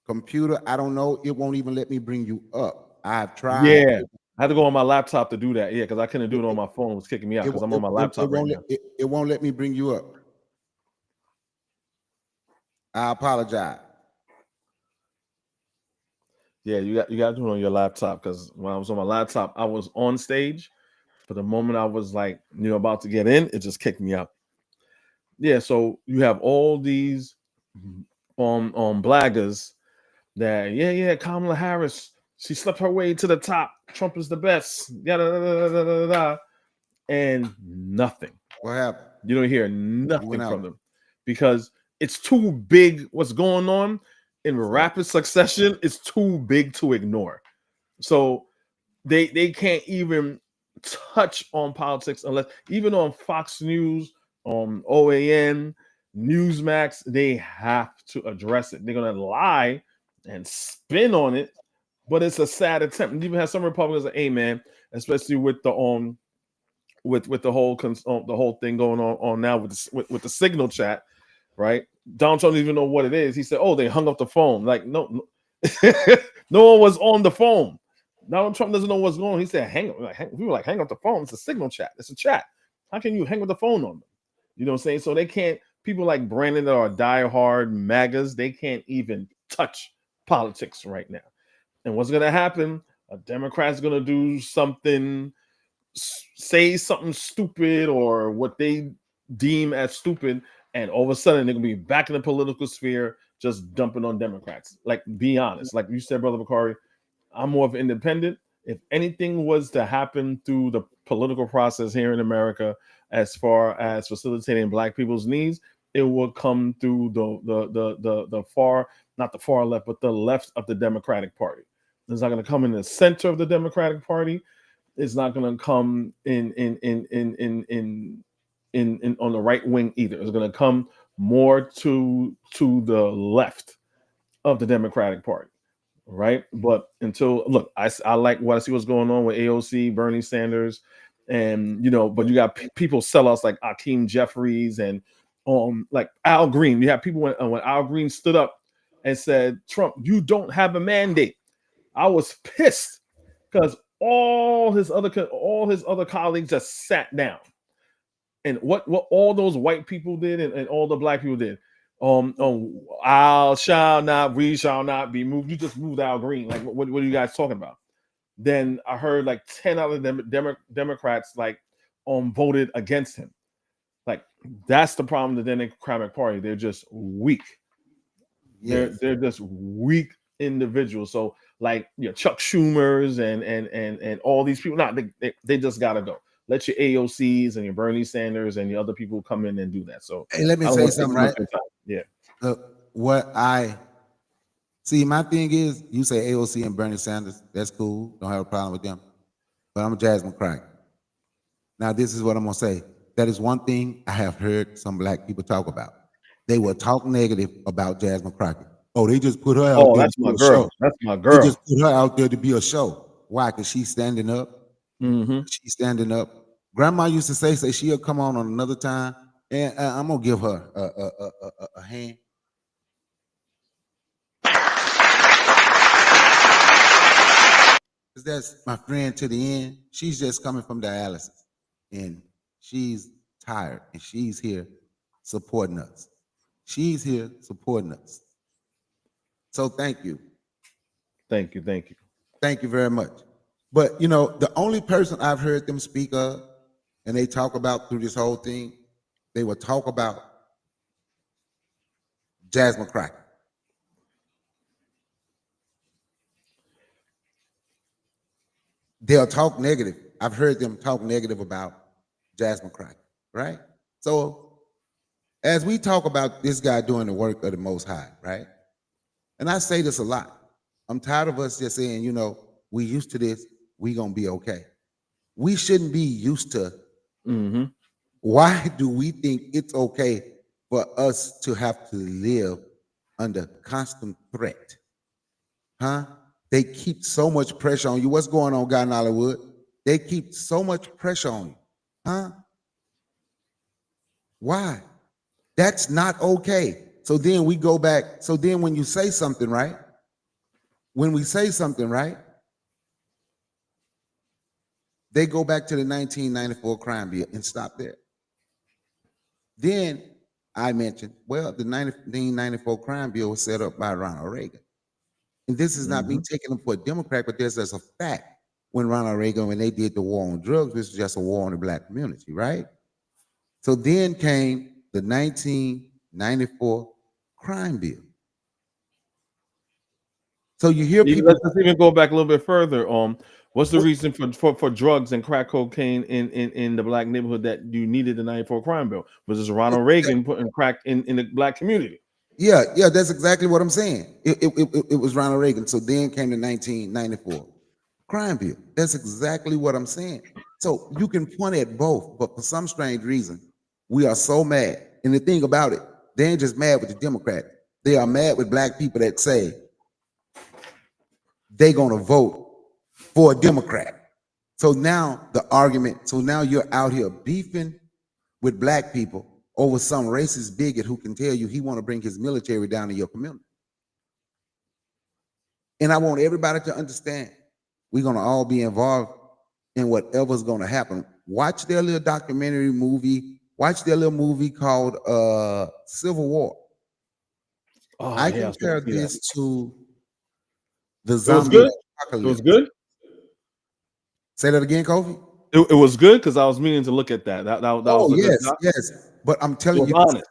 computer. I don't know. It won't even let me bring you up. I've tried. Yeah, I had to go on my laptop to do that. Yeah, because I couldn't do it on my phone. It was kicking me out because I'm on my laptop right now. It won't let me bring you up. I apologize. Yeah, you got to do it on your laptop, because when I was on my laptop, I was on stage. For the moment I was like, about to get in, it just kicked me out. Yeah, so you have all these blaggers that Kamala Harris, she slept her way to the top. Trump is the best. Yada, da, da, da, da, da, and nothing. What happened? You don't hear You nothing went from out. them because it's too big. What's going on in rapid succession is too big to ignore. So they can't even touch on politics unless even on Fox News, on OAN, Newsmax, they have to address it. They're gonna lie and spin on it, but it's a sad attempt. And even have some Republicans like, hey man, especially with the with the whole thing going on now with the Signal chat, right? Donald Trump didn't even know what it is. He said, "Oh, they hung up the phone." Like, no, no one was on the phone. Donald Trump doesn't know what's going on. He said, "Hang up." We were like, "Hang up the phone." It's a Signal chat. It's a chat. How can you hang up the phone on them? You know what I'm saying? So they can't. People like Brandon that are diehard MAGAs, they can't even touch politics right now. And what's going to happen? A Democrat's going to do something, say something stupid or what they deem as stupid, and all of a sudden they're gonna be back in the political sphere, just dumping on Democrats. Like, be honest, like you said, Brother Bakari, I'm more of an independent. If anything was to happen through the political process here in America, as far as facilitating Black people's needs, it will come through the far, not the far left, but the left of the Democratic Party. It's not going to come in the center of the Democratic Party. It's not going to come in on the right wing either. It's going to come more to the left of the Democratic Party, right? But until look, I like what I see what's going on with AOC, Bernie Sanders, and but you got people sellouts like Hakeem Jeffries and like Al Green. You have people when Al Green stood up and said, "Trump, you don't have a mandate." I was pissed because all his other colleagues just sat down. And what all those white people did and all the Black people did, I shall not, we shall not be moved. You just moved Al Green. Like, what are you guys talking about? Then I heard like 10 out of them Democrats like voted against him. Like, that's the problem with the Democratic Party. They're just weak. Yes. They're just weak individuals. So like Chuck Schumers and all these people, they just gotta go. Let your AOCs and your Bernie Sanders and your other people come in and do that. So hey, let me say something, right? Yeah. What I see, my thing is, you say AOC and Bernie Sanders, that's cool. Don't have a problem with them. But I'm a Jasmine Crockett. Now, this is what I'm gonna say. That is one thing I have heard some Black people talk about. They will talk negative about Jasmine Crockett. Oh, they just put her out there. Oh, that's my girl. That's my girl. They just put her out there to be a show. Why? Because she's standing up. Mm-hmm. She's standing up. Grandma used to say she'll come on another time, and I'm gonna give her a hand. Because that's my friend to the end. She's just coming from dialysis, and she's tired, and she's here supporting us. She's here supporting us. So thank you. Thank you. Thank you very much. But the only person I've heard them speak of, and they talk about through this whole thing, they will talk about Jasmine Crockett. They'll talk negative. I've heard them talk negative about Jasmine Crockett, right? So as we talk about this guy doing the work of the Most High, right? And I say this a lot. I'm tired of us just saying, we used to this, we gonna be okay. We shouldn't be used to. Mm-hmm. Why do we think it's okay for us to have to live under constant threat? Huh? They keep so much pressure on you. What's going on, God in Hollywood? They keep so much pressure on you. Huh? Why? That's not okay. So then we go back. So then when you say something, right? When we say something, right? They go back to the 1994 crime bill and stop there. Then I mentioned, well, the 1994 crime bill was set up by Ronald Reagan. And this is not me taking them for a Democrat, but there's a fact. When Ronald Reagan, when they did the war on drugs, this was just a war on the Black community, right? So then came the 1994 crime bill. So you hear Even- people. let's even go back a little bit further. What's the reason for drugs and crack cocaine in the black neighborhood that you needed the 94 crime bill? Was this Ronald Reagan putting crack in the black community? Yeah, that's exactly what I'm saying. It was Ronald Reagan. So then came the 1994 crime bill. That's exactly what I'm saying. So you can point at both, but for some strange reason, we are so mad. And the thing about it, they ain't just mad with the Democrat. They are mad with black people that say they're gonna vote for a Democrat. So now the argument, so now you're out here beefing with black people over some racist bigot who can tell you he want to bring his military down to your community. And I want everybody to understand we're going to all be involved in whatever's going to happen. Watch their little documentary movie. Watch their little movie called Civil War. I compare this to the zombie apocalypse. It was good. Say that again, Kofi. It was good because I was meaning to look at that. That was a good doc. yes. But I'm telling you, honest.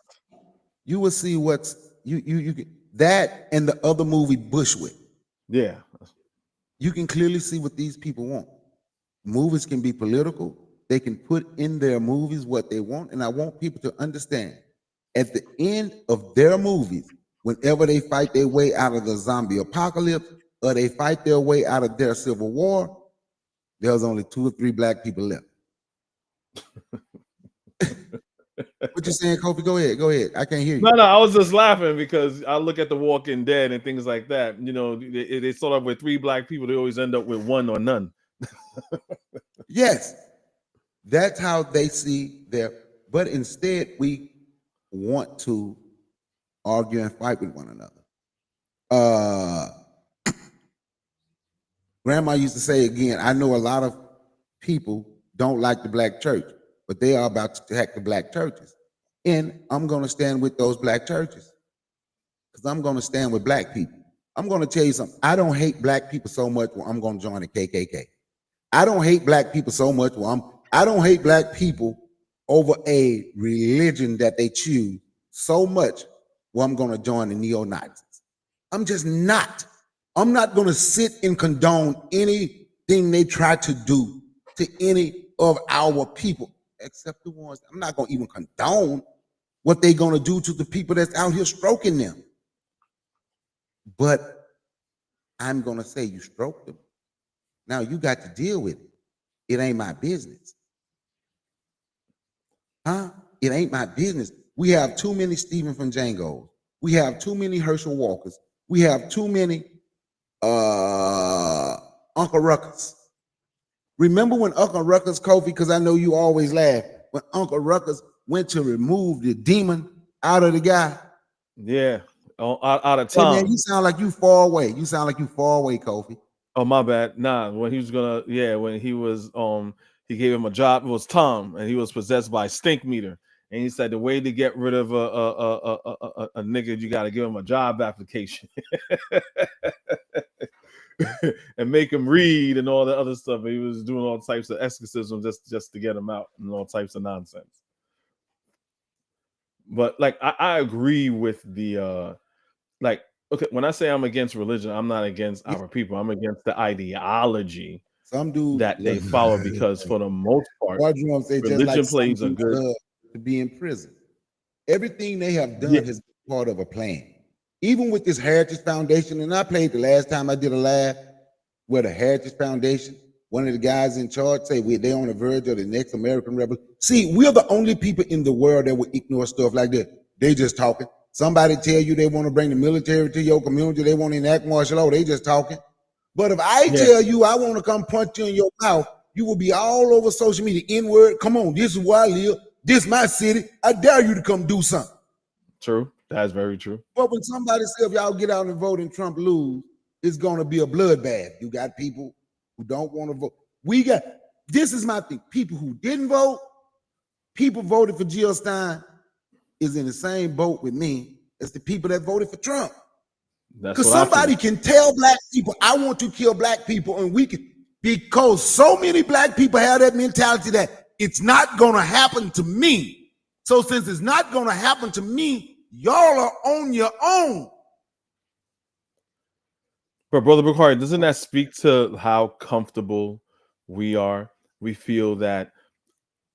You will see what's you that and the other movie Bushwick. Yeah. You can clearly see what these people want. Movies can be political. They can put in their movies what they want. And I want people to understand at the end of their movies, whenever they fight their way out of the zombie apocalypse or they fight their way out of their civil war, there's only 2 or 3 black people left. What you saying, Kofi? Go ahead. I can't hear you. No, I was just laughing because I look at The Walking Dead and things like that. You know, they start off with 3 black people. They always end up with 1 or none. Yes, that's how they see their. But instead, we want to argue and fight with one another. Grandma used to say again, I know a lot of people don't like the black church, but they are about to attack the black churches. And I'm going to stand with those black churches because I'm going to stand with black people. I'm going to tell you something. I don't hate black people so much where I'm going to join the KKK. I don't hate black people so much where I don't hate black people over a religion that they choose so much where I'm going to join the neo-Nazis. I'm just not. I'm not going to sit and condone anything they try to do to any of our people, except the ones. I'm not going to even condone what they're going to do to the people that's out here stroking them. But I'm going to say you stroked them. Now you got to deal with it. It ain't my business. It ain't my business. We have too many Stephen from Django. We have too many Herschel Walkers. We have too many Uncle Ruckus. Remember when Uncle Ruckus, Kofi, because I know you always laugh, when Uncle Ruckus went to remove the demon out of the guy? Yeah, out of time. Hey man, you sound like you far away. You sound like you far away, Kofi. Oh, my bad. Nah, when he was when he was he gave him a job. It was Tom, and he was possessed by Stink Meter. And he said the way to get rid of a nigga, you got to give him a job application and make him read and all the other stuff. He was doing all types of exorcism just to get him out and all types of nonsense. But like I agree with the okay, when I say I'm against religion, I'm not against our people. I'm against the ideology that they follow because for the most part, religion plays a good to be in prison. Everything they have done has been part of a plan. Even with this Heritage Foundation, and I played the last time I did a live where the Heritage Foundation, one of the guys in charge say they're on the verge of the next American Revolution. See, we're the only people in the world that will ignore stuff like that. They just talking. Somebody tell you they want to bring the military to your community, they want to enact martial law, they just talking. But if I tell you I want to come punch you in your mouth, you will be all over social media. N-word, come on, this is where I live. This is my city. I dare you to come do something. True. That's very true. But when somebody says if y'all get out and vote and Trump lose, it's going to be a bloodbath. You got people who don't want to vote. This is my thing. People who didn't vote, people voted for Jill Stein is in the same boat with me as the people that voted for Trump. Because somebody can tell black people, I want to kill black people, and we can, because so many black people have that mentality that it's not going to happen to me. So since it's not going to happen to me, y'all are on your own. But Brother Bukhari, doesn't that speak to how comfortable we are? We feel that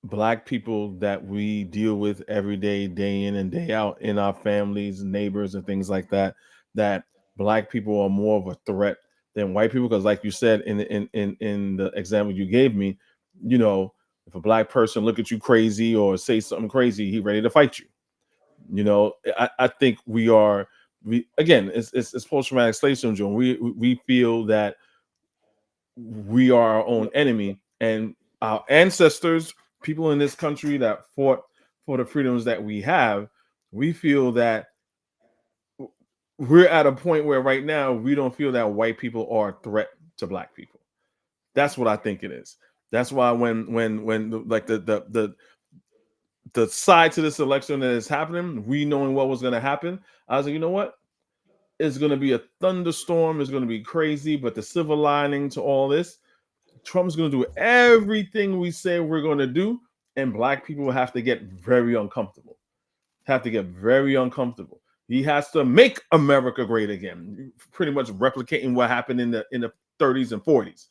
Black people that we deal with every day, day in and day out in our families, neighbors, and things like that, that Black people are more of a threat than white people. Because like you said in the example you gave me, you know, if a Black person look at you crazy or say something crazy, he ready to fight you. You know, I think we again, it's post-traumatic slave syndrome. We feel that we are our own enemy, and our ancestors, people in this country that fought for the freedoms that we have, we feel that we're at a point where right now we don't feel that white people are a threat to Black people. That's what I think it is. That's why when like the side to this election that is happening, we knowing what was going to happen, I was like, you know what? It's going to be a thunderstorm. It's going to be crazy. But the silver lining to all this, Trump's going to do everything we say we're going to do, and Black people have to get very uncomfortable. He has to make America great again, pretty much replicating what happened in the 30s and 40s.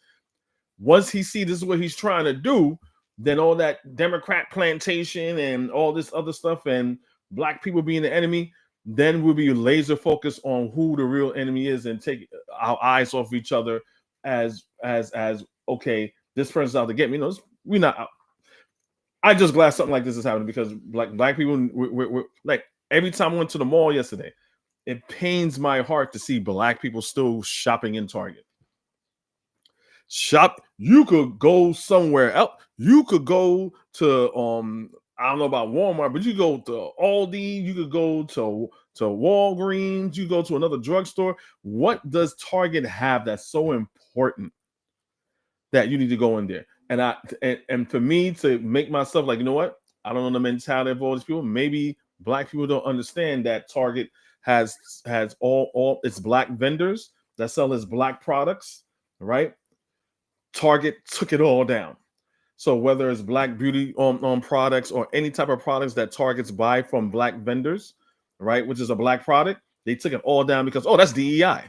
Once he sees this is what he's trying to do, then all that Democrat plantation and all this other stuff and Black people being the enemy, then we'll be laser focused on who the real enemy is and take our eyes off each other as okay, this person's out to get me. No, we're not out. I just glad something like this is happening because Black people, we're like, every time I went to the mall yesterday, it pains my heart to see Black people still shopping in Target. You could go somewhere else. You could go to I don't know about Walmart, but you go to Aldi, you could go to Walgreens, you go to another drugstore. What does Target have that's so important that you need to go in there? And for me to make myself like, you know what? I don't know the mentality of all these people. Maybe Black people don't understand that Target has all its Black vendors that sell its Black products, right? Target took it all down. So whether it's Black beauty on products or any type of products that Targets buy from Black vendors, right, which is a Black product, they took it all down because, that's DEI.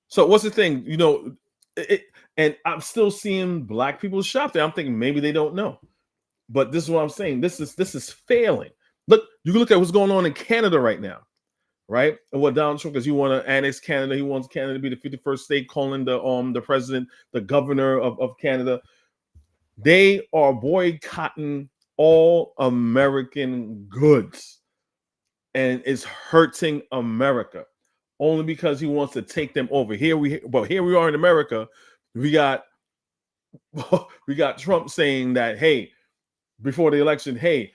So what's the thing? You know, and I'm still seeing Black people shop there. I'm thinking maybe they don't know. But this is what I'm saying. This is failing. Look, you can look at what's going on in Canada right now, right? And what Donald Trump, because he want to annex Canada. He wants Canada to be the 51st state, calling the president, the governor of Canada. They are boycotting all American goods, and it's hurting America only because he wants to take them over. Here we are in America. We got Trump saying that, hey, before the election, hey,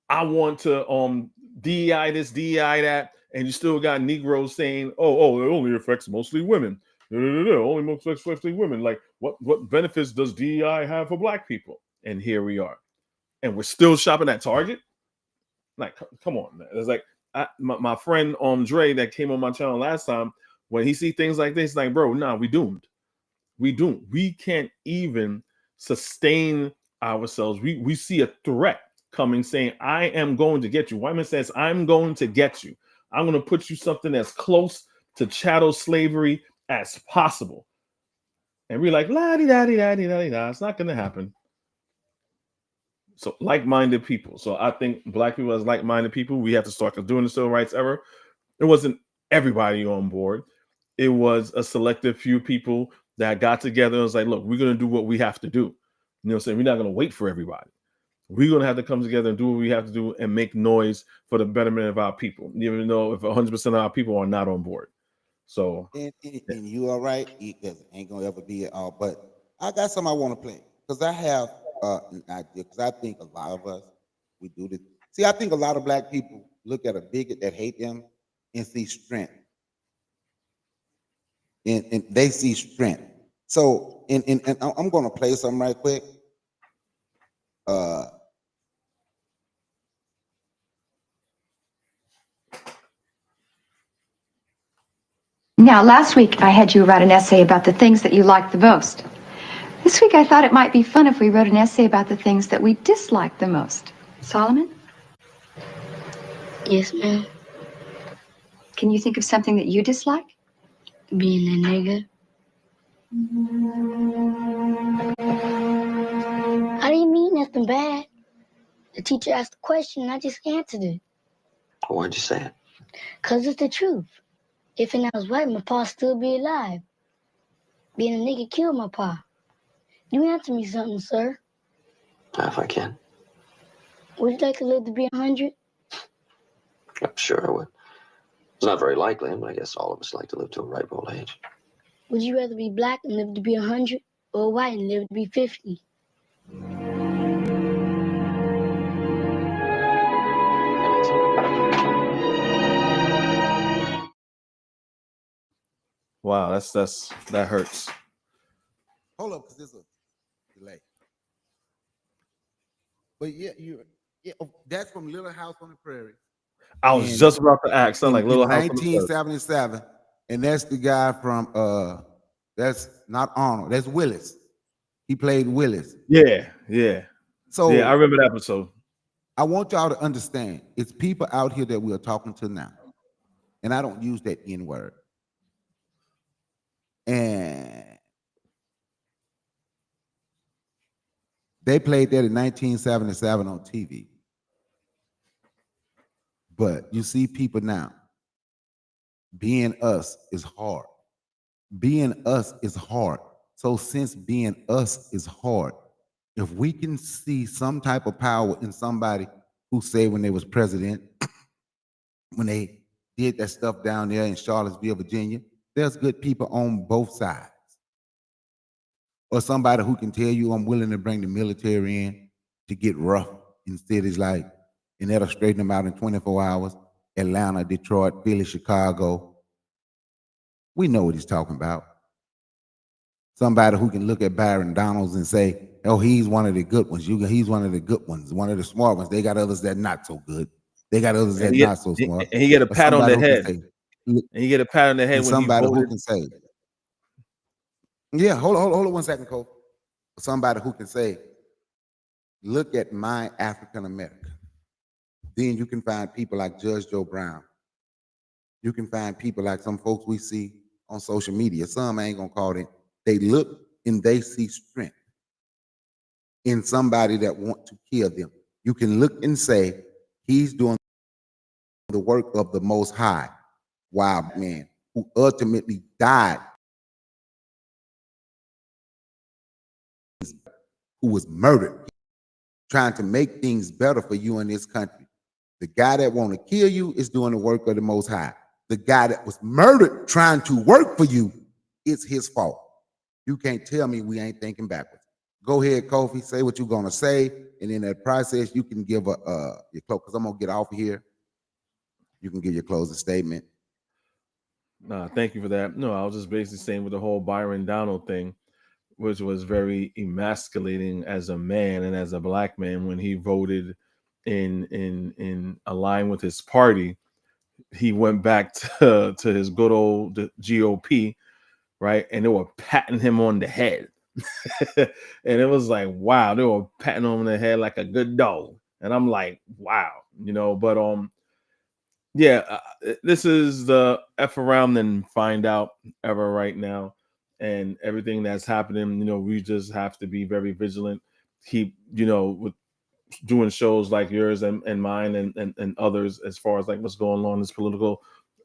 I want to DEI this, DEI that, and you still got Negroes saying, oh, it only affects mostly women. Only affects mostly women. Like, what benefits does DEI have for Black people? And here we are, and we're still shopping at Target. Like, come on, man. It's like my friend Dre that came on my channel last time. When he see things like this, like, bro, nah, we doomed. We can't even sustain ourselves. We see a threat coming saying, I am going to get you. White man says, I'm going to get you. I'm going to put you something as close to chattel slavery as possible. And we're like, la-di-da-di-da-di-da-di-da. It's not going to happen. So like-minded people. So I think Black people as like-minded people, we have to start doing the civil rights era. It wasn't everybody on board. It was a selective few people that got together and was like, look, we're going to do what we have to do. You know what I'm saying? We're not going to wait for everybody. We're going to have to come together and do what we have to do and make noise for the betterment of our people, even though if 100% of our people are not on board. So, and you are right, because ain't going to ever be it all. But I got something I want to play because I have an idea, because I think a lot of us, we do this. See, I think a lot of Black people look at a bigot that hate them and see strength. And they see strength. So, and I'm going to play something right quick. Now, last week I had you write an essay about the things that you liked the most. This week I thought it might be fun if we wrote an essay about the things that we disliked the most. Solomon? Yes, ma'am. Can you think of something that you dislike? Being a nigga. I didn't mean nothing bad. The teacher asked a question and I just answered it. Why'd you say it? Cause it's the truth. If I was white, my pa still be alive. Being a nigga killed my pa. You answer me something, sir. If I can. Would you like to live to be 100? I'm sure I would. It's not very likely, but I guess all of us like to live to a ripe old age. Would you rather be black and live to be 100, or white and live to be 50? Wow, that hurts. Hold up, because there's a delay. But that's from Little House on the Prairie. I was just about to ask. Sound like Little in House on the Prairie. 1977, and that's the guy from that's not Arnold, that's Willis. He played Willis. Yeah. So yeah, I remember that episode. I want y'all to understand, it's people out here that we are talking to now, and I don't use that N word. And they played that in 1977 on TV. But you see people now, being us is hard. Being us is hard. So since being us is hard, if we can see some type of power in somebody who said when they was president, when they did that stuff down there in Charlottesville, Virginia, there's good people on both sides. Or somebody who can tell you I'm willing to bring the military in to get rough. Instead, it's like, and that'll straighten them out in 24 hours. Atlanta, Detroit, Philly, Chicago. We know what he's talking about. Somebody who can look at Byron Donalds and say, oh, he's one of the good ones. He's one of the good ones, one of the smart ones. They got others that not so good. They got others that not so smart. And he get a pat on the head. And he get a pat on the head when somebody he who can say, yeah, hold on 1 second, Cole. Somebody who can say, look at my African American. Then you can find people like Judge Joe Brown. You can find people like some folks we see on social media. Some I ain't gonna call it. They look and they see strength in somebody that want to kill them. You can look and say, he's doing the work of the Most High. Wow, man, who ultimately died, who was murdered, trying to make things better for you in this country. The guy that want to kill you is doing the work of the Most High. The guy that was murdered trying to work for you, it's his fault. You can't tell me we ain't thinking backwards. Go ahead, Kofi, say what you're gonna say, and in that process, you can give your close, because I'm gonna get off here. You can give your closing statement. Thank you for that. No, I was just basically saying with the whole Byron Donald thing, which was very emasculating as a man and as a black man when he voted in align with his party. He went back to his good old GOP, right? And they were patting him on the head. And it was like, wow, they were patting him on the head like a good dog. And I'm like, wow, but this is the F around and find out ever right now. And everything that's happening, we just have to be very vigilant. Keep, with doing shows like yours and mine and others, as far as like what's going on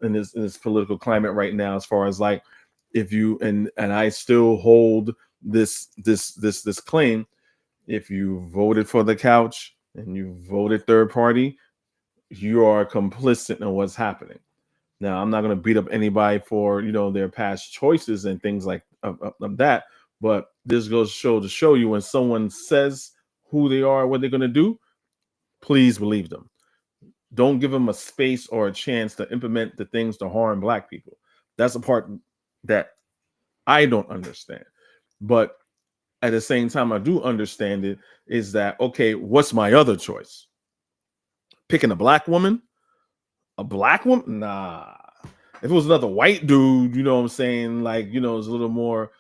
in this political climate right now, as far as like, if you and I still hold this claim, if you voted for the couch and you voted third party, you are complicit in what's happening. Now, I'm not going to beat up anybody for their past choices and things like of that, but this goes to show you when someone says who they are, what they're going to do, please believe them. Don't give them a space or a chance to implement the things to harm black people. That's the part that I don't understand. But at the same time, I do understand it, is that, okay, what's my other choice? Picking a black woman? A black woman? Nah. If it was another white dude, what I'm saying, like, it's a little more,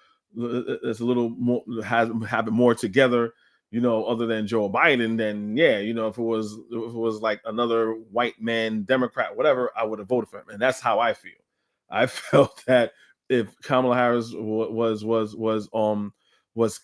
have it more together, other than Joe Biden, then yeah, if it was like another white man, Democrat, whatever, I would have voted for him. And that's how I feel. I felt that if Kamala Harris was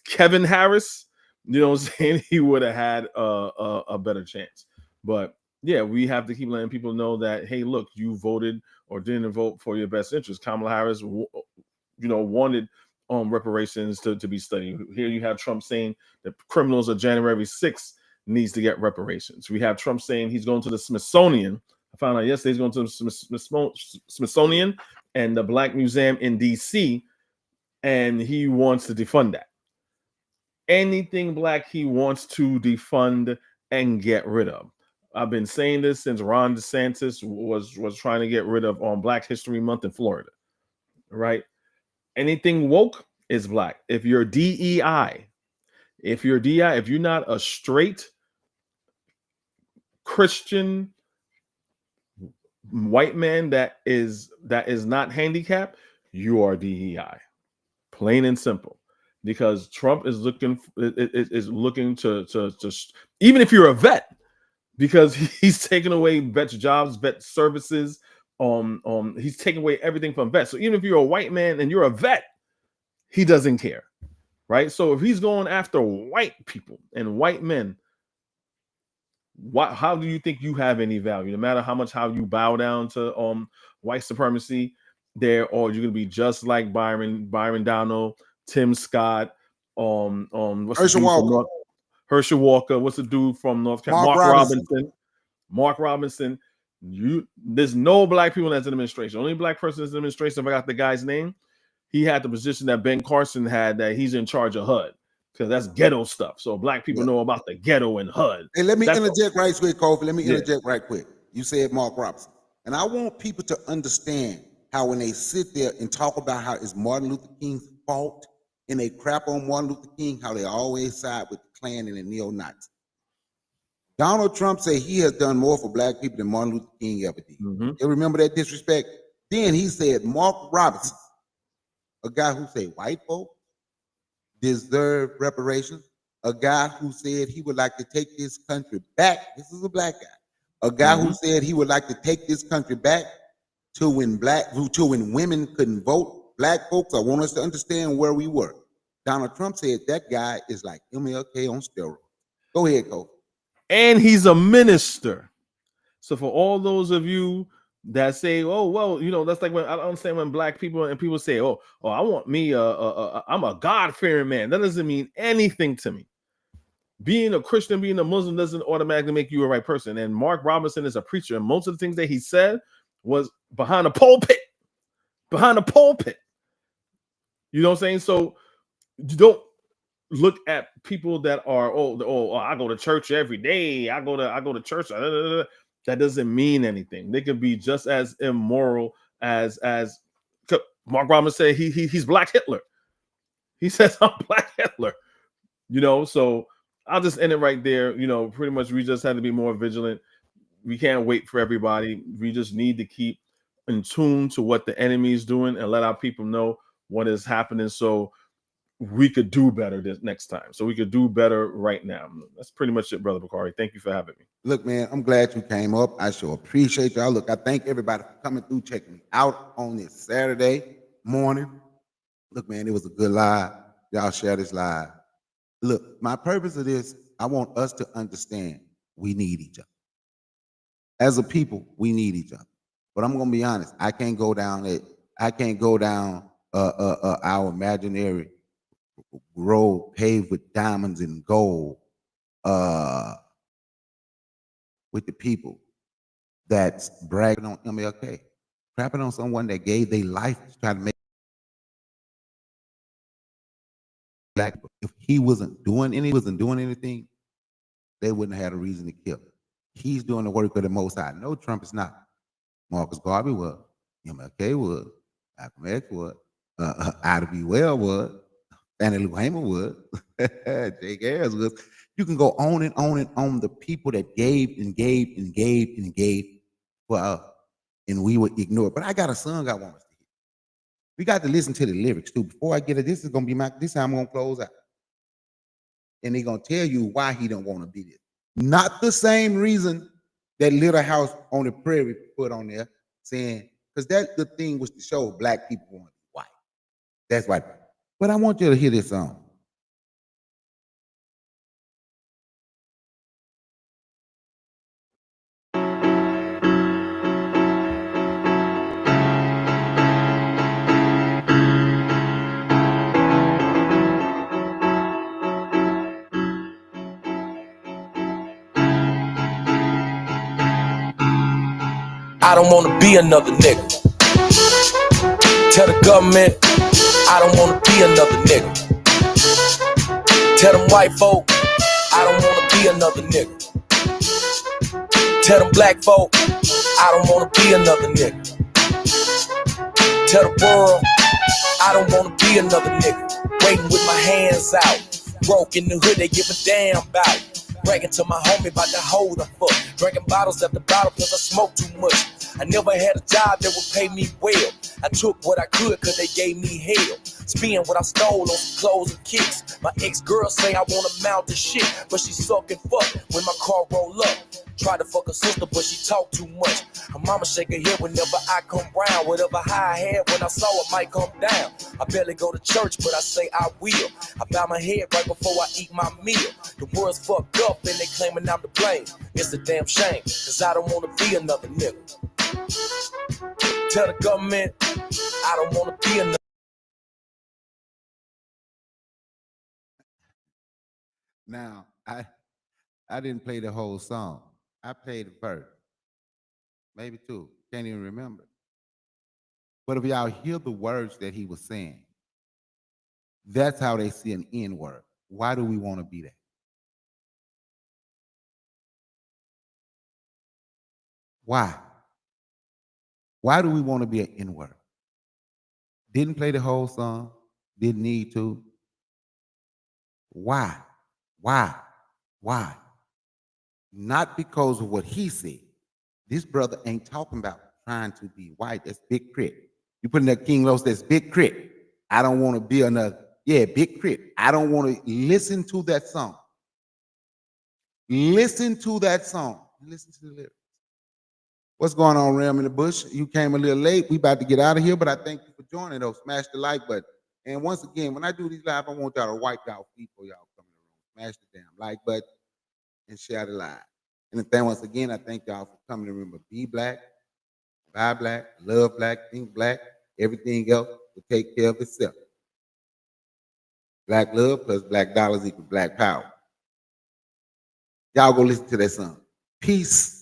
Kevin Harris, you know what I'm saying, he would have had a better chance. But yeah, we have to keep letting people know that, hey, look, you voted or didn't vote for your best interest. Kamala Harris, wanted reparations to be studied. Here you have Trump saying that criminals of January 6th needs to get reparations. We have Trump saying he's going to the Smithsonian. I found out yesterday he's going to the Smithsonian and the Black Museum in DC, and he wants to defund that. Anything Black he wants to defund and get rid of. I've been saying this since Ron DeSantis was trying to get rid of Black History Month in Florida, right? Anything woke is Black. If you're DEI, if you're not a straight Christian white man that is not handicapped, you are DEI, plain and simple. Because Trump is looking to even if you're a vet, because he's taking away vets jobs, vet services. He's taking away everything from vets. So even if you're a white man and you're a vet, he doesn't care, right? So if he's going after white people and white men, how do you think you have any value? No matter how you bow down to white supremacy, or you're gonna be just like Byron Donald, Tim Scott, Herschel Walker. What's the dude from North Carolina? Mark Robinson. There's no Black people that's in administration. The only Black person that's in administration, if I got the guy's name, he had the position that Ben Carson had, that he's in charge of HUD, because that's ghetto stuff. So Black people know about the ghetto and HUD. Hey, let me interject right quick, Kofi. Let me interject right quick. You said Mark Robinson. And I want people to understand how when they sit there and talk about how it's Martin Luther King's fault and they crap on Martin Luther King, how they always side with the Klan and the neo-Nazis. Donald Trump said he has done more for Black people than Martin Luther King ever did. You remember that disrespect? Then he said Mark Robinson, a guy who said white folks deserve reparations, a guy who said he would like to take this country back. This is a Black guy. A guy who said he would like to take this country back to when women couldn't vote. Black folks, I want us to understand where we were. Donald Trump said that guy is like MLK on steroids. Go ahead, Cole. And he's a minister. So for all those of you that say, oh, well, that's like when I don't understand when Black people and people say, oh, I want me, I'm a God-fearing man. That doesn't mean anything to me. Being a Christian, being a Muslim doesn't automatically make you a right person. And Mark Robinson is a preacher, and most of the things that he said was behind a pulpit. Behind a pulpit. You know what I'm saying? So you don't look at people that are I go to church every day. I go to church. That doesn't mean anything. They could be just as immoral as Mark Robinson said. He's Black Hitler. He says I'm Black Hitler. So I'll just end it right there. Pretty much we just have to be more vigilant. We can't wait for everybody. We just need to keep in tune to what the enemy is doing and let our people know what is happening, so we could do better this next time. So we could do better right now. That's pretty much it, Brother Bakari. Thank you for having me. Look, man, I'm glad you came up. I sure appreciate y'all. Look, I thank everybody for coming through, checking me out on this Saturday morning. Look, man, it was a good live. Y'all share this live. Look, my purpose of this, I want us to understand we need each other. As a people, we need each other. But I'm gonna be honest, I can't go down our imaginary road paved with diamonds and gold with the people that's bragging on MLK, crapping on someone that gave their life to try to make Black. If he wasn't doing anything, they wouldn't have had a reason to kill him. He's doing the work of the Most High. No, Trump is not. Marcus Garvey was, MLK was, Malcolm X was, Ida B. Well was, Fannie Lou Hamer was, Jake Ayers was. You can go on and on and on. The people that gave and gave and gave and gave for us, and we would ignore it. But I got a song I want us to hear. We got to listen to the lyrics too. Before I get it, this is gonna be this time I'm gonna close out. And they're gonna tell you why he don't want to be this. Not the same reason that Little House on the Prairie put on there, saying, because that the thing was to show Black people want to be white. That's white. But I want you to hear this song. I don't wanna be another nigga. Tell the government I don't wanna be another nigga. Tell them white folk I don't wanna be another nigga. Tell them black folk I don't wanna be another nigga. Tell the world I don't wanna be another nigga. Waiting with my hands out, broke in the hood they give a damn about. Bragging to my homie about the hoe the fuck. Drinking bottles at the bottle cause I smoke too much. I never had a job that would pay me well. I took what I could cause they gave me hell. Spend what I stole on some clothes and kicks. My ex-girl say I want to mount the shit, but she suck and fuck when my car roll up. Tried to fuck her sister, but she talk too much. Her mama shake her head whenever I come round. Whatever high I had when I saw it might come down. I barely go to church, but I say I will. I bow my head right before I eat my meal. The world's fucked up and they claiming I'm to blame. It's a damn shame, cause I don't want to be another nigga. Tell the government I don't want to be another. Now, I didn't play the whole song. I played the verse. Maybe two. Can't even remember. But if y'all hear the words that he was saying, that's how they see an N word. Why do we want to be that? Why? Why do we want to be an N word? Didn't play the whole song. Didn't need to. Why? Why? Why? Not because of what he said. This brother ain't talking about trying to be white. That's big crit. You put in that King Los, that's big crit. I don't want to be another. Yeah, big crit. I don't want to listen to that song. Listen to that song. Listen to the lyrics. What's going on, Ram in the Bush? You came a little late. We about to get out of here, but I thank you for joining, though. Smash the like button. And once again, when I do these live, I want y'all to wipe out people, y'all come in the room. Smash the damn like button and share the live. And then once again, I thank y'all for coming to remember, be black, buy black, love black, think black. Everything else will take care of itself. Black love plus black dollars equals black power. Y'all go listen to that song. Peace.